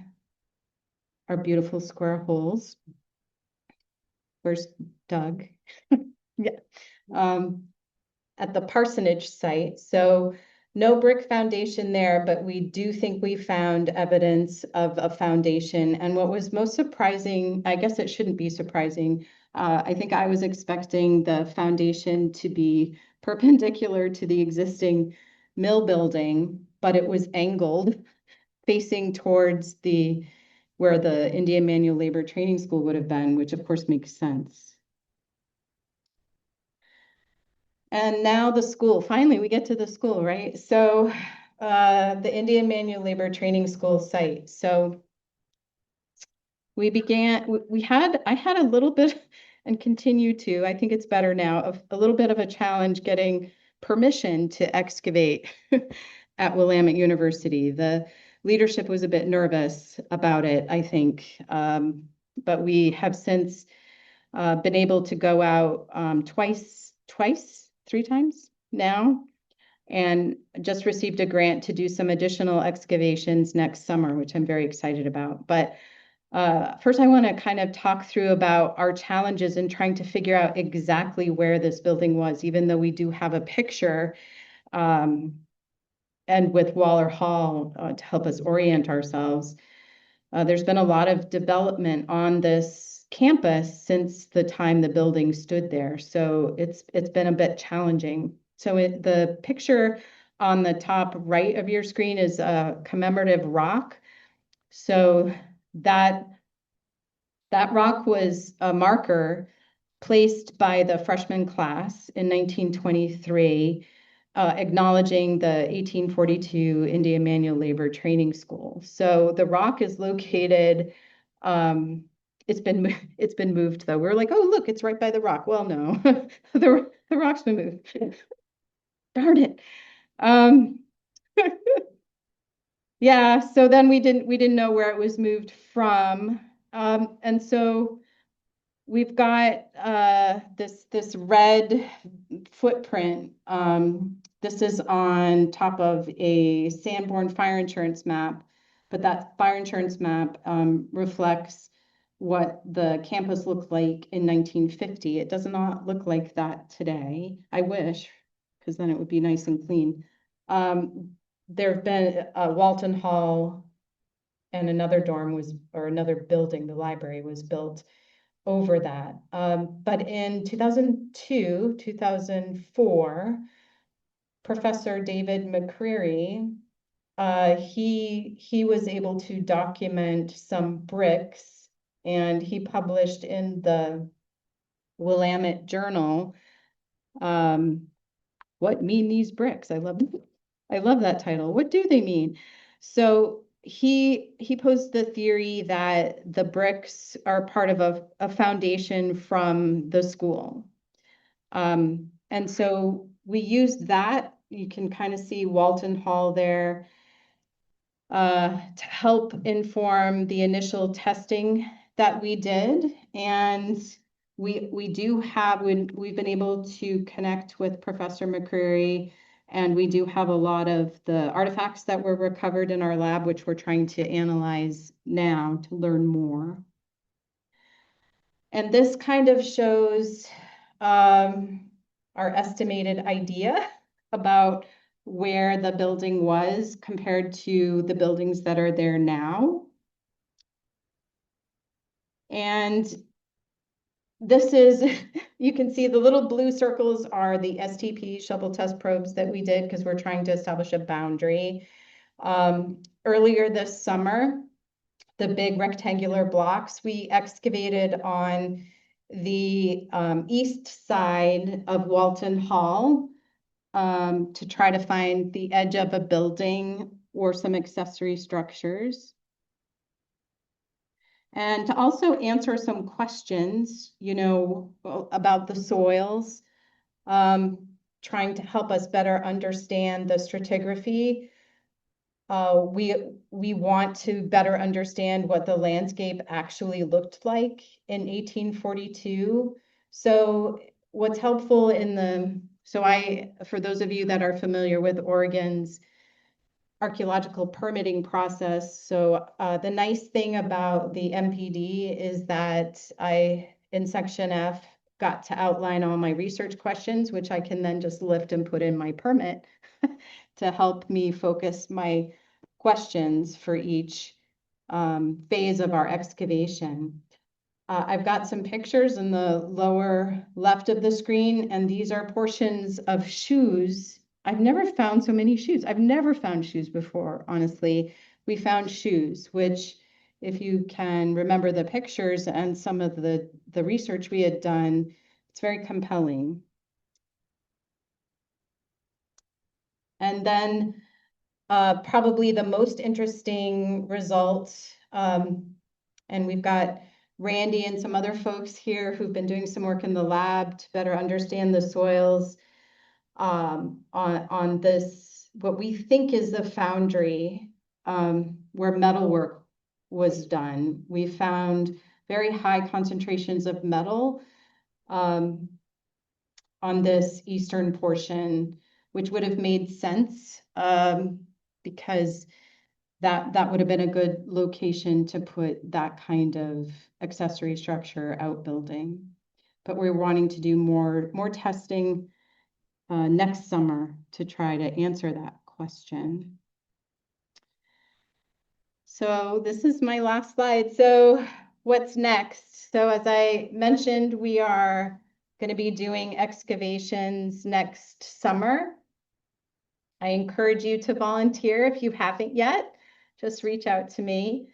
our beautiful square holes. Where's Doug? Yeah. At the parsonage site. So No brick foundation there, but we do think we found evidence of a foundation. And what was most surprising, I guess it shouldn't be surprising, I think I was expecting the foundation to be perpendicular to the existing mill building, but it was angled facing towards where the Indian Manual Labor Training School would have been, which of course makes sense. And now the school, finally we get to the school, right? So the Indian Manual Labor Training School site. So I had a little bit and continue to, I think it's better now, of a little bit of a challenge getting permission to excavate at Willamette University. The leadership was a bit nervous about it, I think. But we have since been able to go out three times now, and just received a grant to do some additional excavations next summer, which I'm very excited about. But first, I want to kind of talk through about our challenges in trying to figure out exactly where this building was, even though we do have a picture, and with Waller Hall to help us orient ourselves. There's been a lot of development on this campus since the time the building stood there, so it's been a bit challenging. So the picture on the top right of your screen is a commemorative rock. So that rock was a marker placed by the freshman class in 1923, acknowledging the 1842 Indian Manual Labor Training School. So the rock is located, it's been moved though. We're like, oh, look, it's right by the rock. Well, no, the rock's been moved. Darn it. Yeah, so then we didn't know where it was moved from. And so we've got this red footprint. This is on top of a Sanborn fire insurance map, but that fire insurance map reflects what the campus looked like in 1950. It does not look like that today. I wish, because then it would be nice and clean. There have been Walton Hall and another another building, the library was built over that. But in 2002, 2004, Professor David McCreary, he was able to document some bricks, and he published in the Willamette Journal, what mean these bricks? I love that title. What do they mean? So he posed the theory that the bricks are part of a foundation from the school. And so we used that. You can kind of see Walton Hall there to help inform the initial testing that we did. And we've been able to connect with Professor McCreary, and we do have a lot of the artifacts that were recovered in our lab, which we're trying to analyze now to learn more. And this kind of shows our estimated idea about where the building was compared to the buildings that are there now. And this is, you can see the little blue circles are the STP shovel test probes that we did because we're trying to establish a boundary. Earlier this summer, the big rectangular blocks, we excavated on the east side of Walton Hall to try to find the edge of a building or some accessory structures. And to also answer some questions, about the soils, trying to help us better understand the stratigraphy. We want to better understand what the landscape actually looked like in 1842. So what's helpful for those of you that are familiar with Oregon's archaeological permitting process. So the nice thing about the MPD is that in section F, got to outline all my research questions, which I can then just lift and put in my permit. to help me focus my questions for each phase of our excavation. I've got some pictures in the lower left of the screen, and these are portions of shoes. I've never found so many shoes. I've never found shoes before, honestly. We found shoes, which, if you can remember the pictures and some of the research we had done, it's very compelling. And then probably the most interesting result, and we've got Randy and some other folks here who've been doing some work in the lab to better understand the soils on this, what we think is the foundry where metalwork was done. We found very high concentrations of metal on this eastern portion, which would have made sense because that would have been a good location to put that kind of accessory structure outbuilding. But we're wanting to do more testing next summer to try to answer that question. So this is my last slide. So what's next? So as I mentioned, we are going to be doing excavations next summer. I encourage you to volunteer if you haven't yet. Just reach out to me.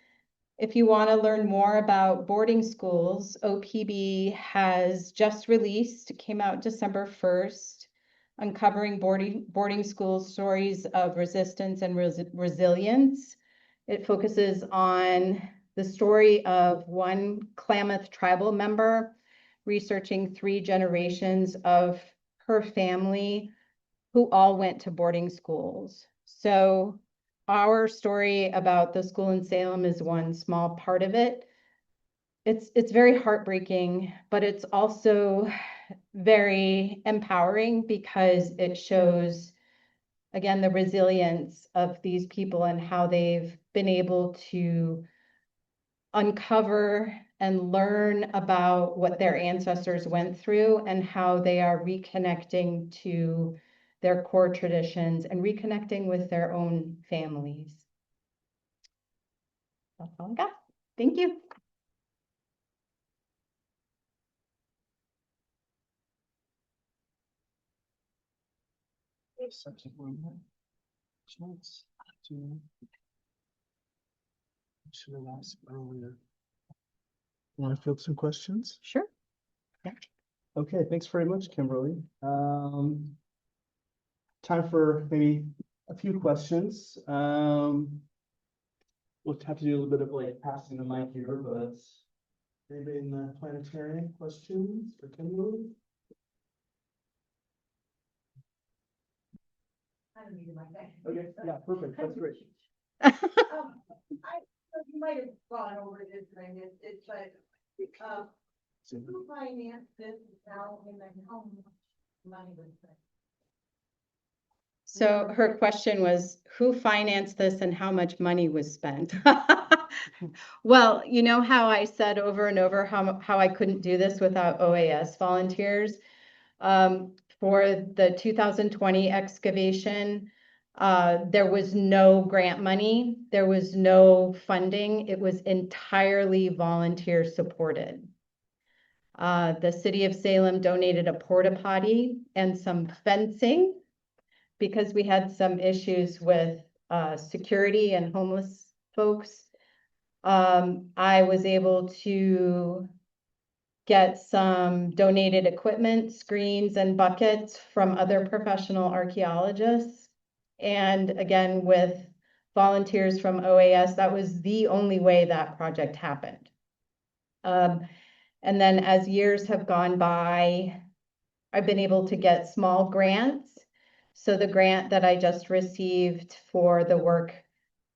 If you want to learn more about boarding schools, OPB has just released, it came out December 1st, Uncovering Boarding School Stories of Resistance and Resilience. It focuses on the story of one Klamath tribal member researching 3 generations of her family who all went to boarding schools. So our story about the school in Salem is one small part of it. It's very heartbreaking, but it's also very empowering because it shows, again, the resilience of these people and how they've been able to uncover and learn about what their ancestors went through and how they are reconnecting to their core traditions and reconnecting with their own families. That's all I got. Thank you. Should have asked earlier. Want to field some questions? Sure. Yeah. Okay, thanks very much, Kimberly. Time for maybe a few questions. We'll have to do a little bit of like passing the mic here, but anybody in the planetarium questions for Kimberly? I don't need a mic. Okay, yeah, perfect. That's great. You might have gone over this and I missed it, but who financed this now and then how much money was spent? So her question was, who financed this and how much money was spent? Well, you know how I said over and over how I couldn't do this without OAS volunteers? For the 2020 excavation, there was no grant money, there was no funding, it was entirely volunteer supported. The city of Salem donated a porta potty and some fencing because we had some issues with security and homeless folks. I was able to get some donated equipment, screens and buckets from other professional archaeologists. And again, with volunteers from OAS, that was the only way that project happened. And then as years have gone by, I've been able to get small grants. So the grant that I just received for the work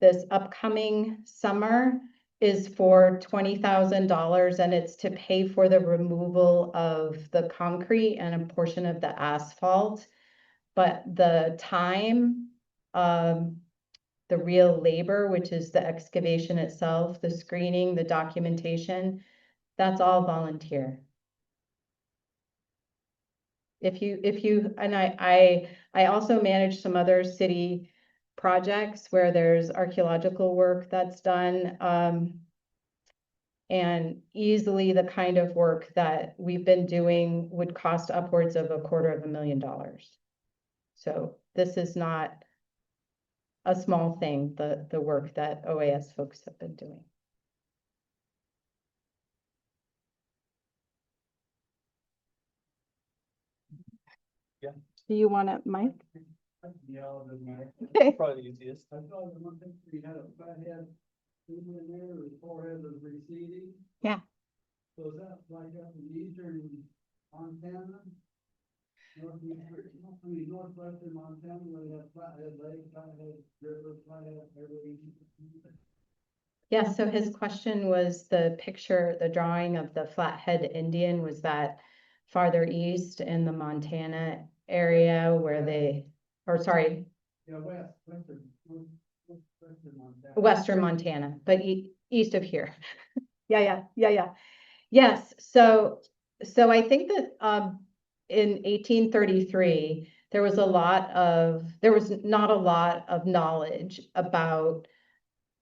this upcoming summer is for $20,000, and it's to pay for the removal of the concrete and a portion of the asphalt. But the time, the real labor, which is the excavation itself, the screening, the documentation, that's all volunteer. and I also manage some other city projects where there's archaeological work that's done. And easily the kind of work that we've been doing would cost upwards of $250,000. So this is not a small thing, the work that OAS folks have been doing. Yeah. Do you want it, Mike? Yeah, it doesn't matter. Okay. Probably the easiest. I thought the one thing we had a flathead in there, the forehead was receding. Yeah. So is that like up in eastern Montana? Northwestern Montana, where they have flathead lake, flathead river, flathead everything. Yeah, so his question was the picture, the drawing of the Flathead Indian, was that farther east in the Montana area where they, or sorry, Yeah, western Montana. Western Montana, but east of here. Yeah. Yes, so I think that in 1833, there was not a lot of knowledge about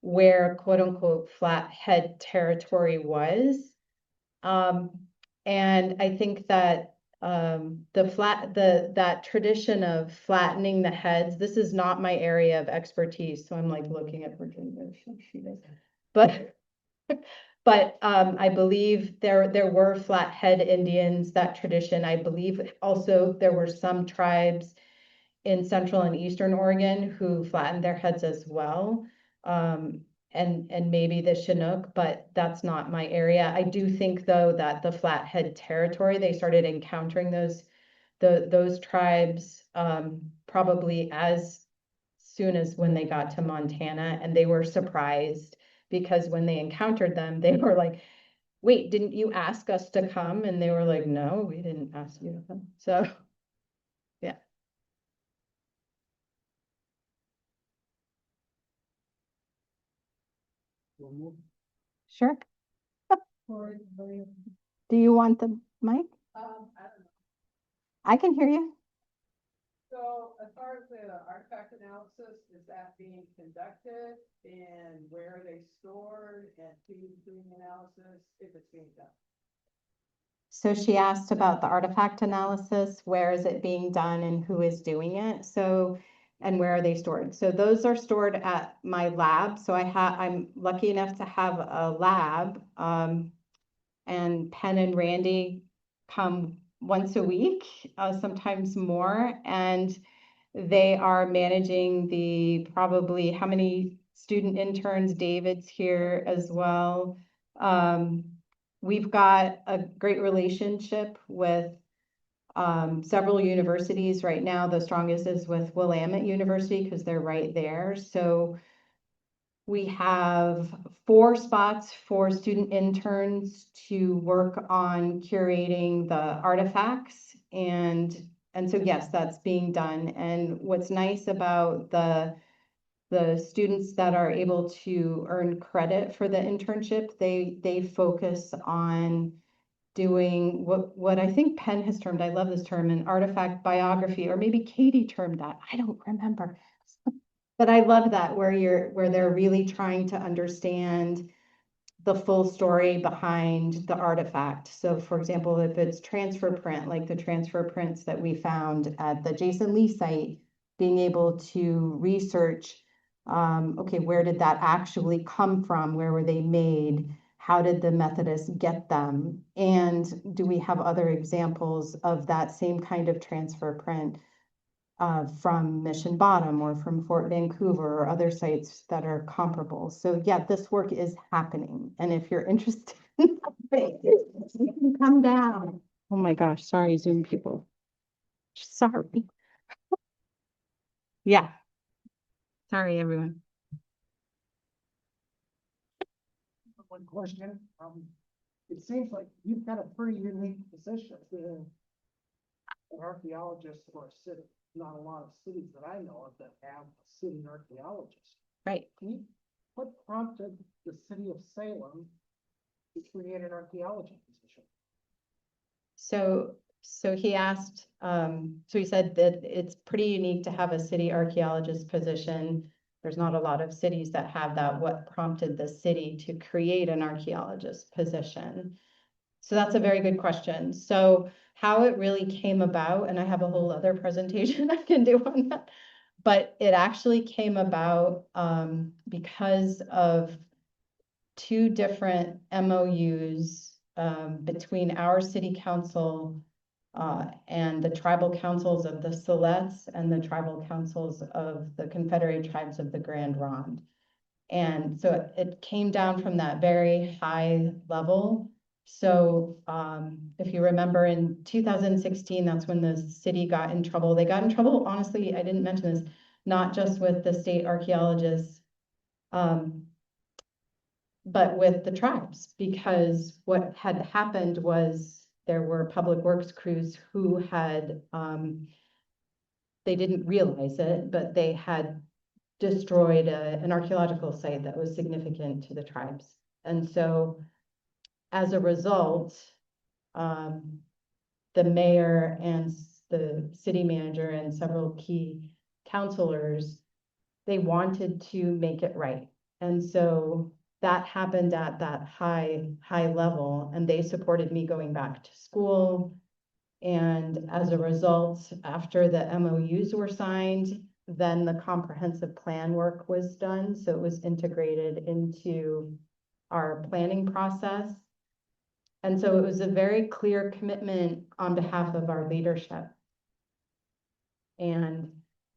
where quote unquote flathead territory was. And I think that that tradition of flattening the heads, this is not my area of expertise, so I'm like looking at Virginia, she does. But I believe there were flathead Indians, that tradition. I believe also there were some tribes in central and eastern Oregon who flattened their heads as well. And maybe the Chinook, but that's not my area. I do think though that the Flathead territory, they started encountering those tribes probably as soon as when they got to Montana, and they were surprised because when they encountered them, they were like, wait, didn't you ask us to come? And they were like, no, we didn't ask you to come. So yeah. Sure. Do you want the mic? I don't know. I can hear you. So as far as the artifact analysis, is that being conducted and where are they stored and who's doing the analysis if it's being done? So she asked about the artifact analysis, where is it being done and who is doing it? So, and where are they stored? So those are stored at my lab. So I'm lucky enough to have a lab, and Penn and Randy come once a week, sometimes more, and they are managing probably how many student interns? David's here as well. We've got a great relationship with several universities right now. The strongest is with Willamette University because they're right there. So we have 4 spots for student interns to work on curating the artifacts. And so, yes, that's being done. And what's nice about the students that are able to earn credit for the internship, they focus on doing what I think Penn has termed, I love this term, an artifact biography, or maybe Katie termed that, I don't remember. But I love that where they're really trying to understand the full story behind the artifact. So for example, if it's transfer print, like the transfer prints that we found at the Jason Lee site, being able to research, okay, where did that actually come from? Where were they made? How did the Methodists get them? And do we have other examples of that same kind of transfer print from Mission Bottom or from Fort Vancouver or other sites that are comparable? So yeah, this work is happening. And if you're interested, you can come down. Oh my gosh, sorry, Zoom people. Sorry. Yeah. Sorry, everyone. One question, it seems like you've got a pretty unique position as an archaeologist for a city. Not a lot of cities that I know of that have a city archaeologist. Right. What prompted the city of Salem to create an archaeology position? So So he asked, so he said that it's pretty unique to have a city archaeologist position. There's not a lot of cities that have that. What prompted the city to create an archaeologist position? So that's a very good question. So how it really came about, and I have a whole other presentation I can do on that, but it actually came about because of two different MOUs between our city council and the tribal councils of the Silex and the tribal councils of the Confederate Tribes of the Grand Ronde. And so it came down from that very high level. So if you remember in 2016, that's when the city got in trouble. They got in trouble, honestly, I didn't mention this, not just with the state archaeologists, but with the tribes, because what had happened was there were public works crews who had, they didn't realize it, but they had destroyed an archaeological site that was significant to the tribes. And so as a result, the mayor and the city manager and several key counselors, they wanted to make it right. And so that happened at that high level, and they supported me going back to school. And as a result, after the MOUs were signed, then the comprehensive plan work was done. So it was integrated into our planning process. And so it was a very clear commitment on behalf of our leadership. And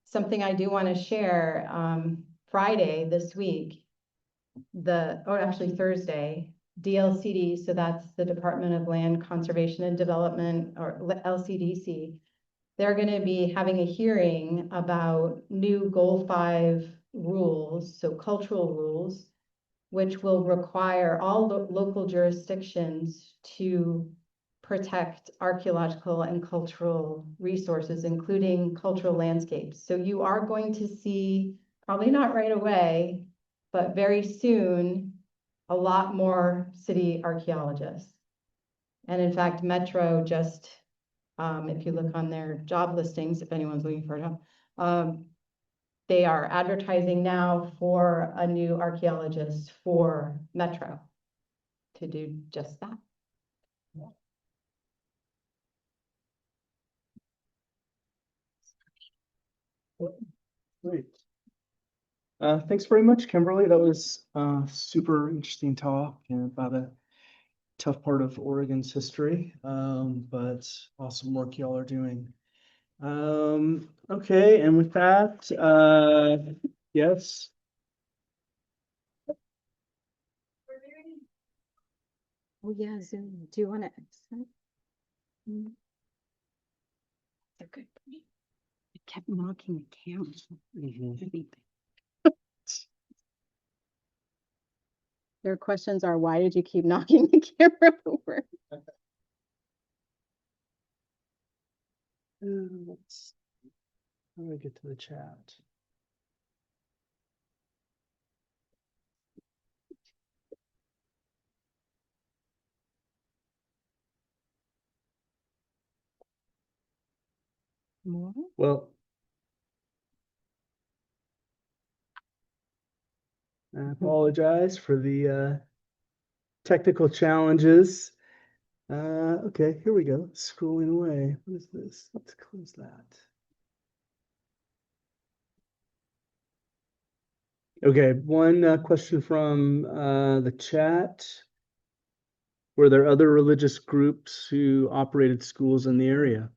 something I do want to share, Friday this week, actually Thursday, DLCD, so that's the Department of Land Conservation and Development, or LCDC, they're going to be having a hearing about new Goal 5 rules, so cultural rules, which will require all local jurisdictions to protect archaeological and cultural resources, including cultural landscapes. So you are going to see, probably not right away, but very soon, a lot more city archaeologists. And in fact, Metro just, if you look on their job listings, if anyone's looking for a job, they are advertising now for a new archaeologist for Metro to do just that. Great. Thanks very much, Kimberly. That was super interesting talk and about a tough part of Oregon's history, but awesome work y'all are doing. Okay, and with that, yes. Oh yeah, Zoom. Do you want to exit? They're good. I kept knocking the camera. Their questions are, why did you keep knocking the camera over? Let's, how do I get to the chat? More? Well, I apologize for the technical challenges. Okay, here we go. Scrolling away. What is this? Let's close that. Okay, one question from the chat. Were there other religious groups who operated schools in the area?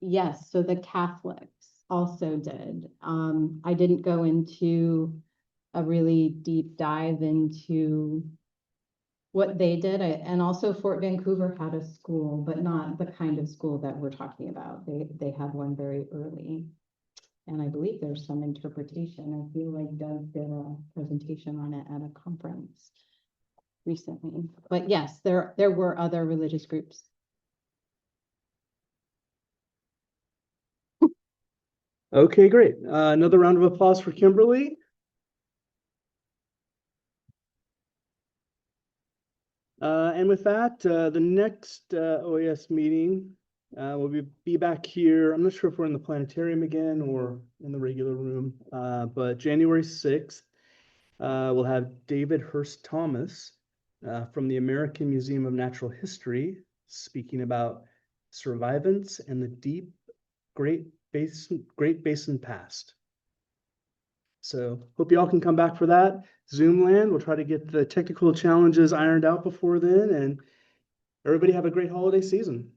Yes, so the Catholics also did. I didn't go into a really deep dive into what they did. And also Fort Vancouver had a school, but not the kind of school that we're talking about. They had one very early. And I believe there's some interpretation. I feel like Doug did a presentation on it at a conference recently. But yes, there were other religious groups. Okay, great. Another round of applause for Kimberly. And with that, the next OAS meeting will be back here. I'm not sure if we're in the planetarium again or in the regular room, but January 6th, we'll have David Hurst Thomas from the American Museum of Natural History speaking about survivance and the deep Great Basin past. So hope you all can come back for that. Zoom land, we'll try to get the technical challenges ironed out before then, and everybody have a great holiday season.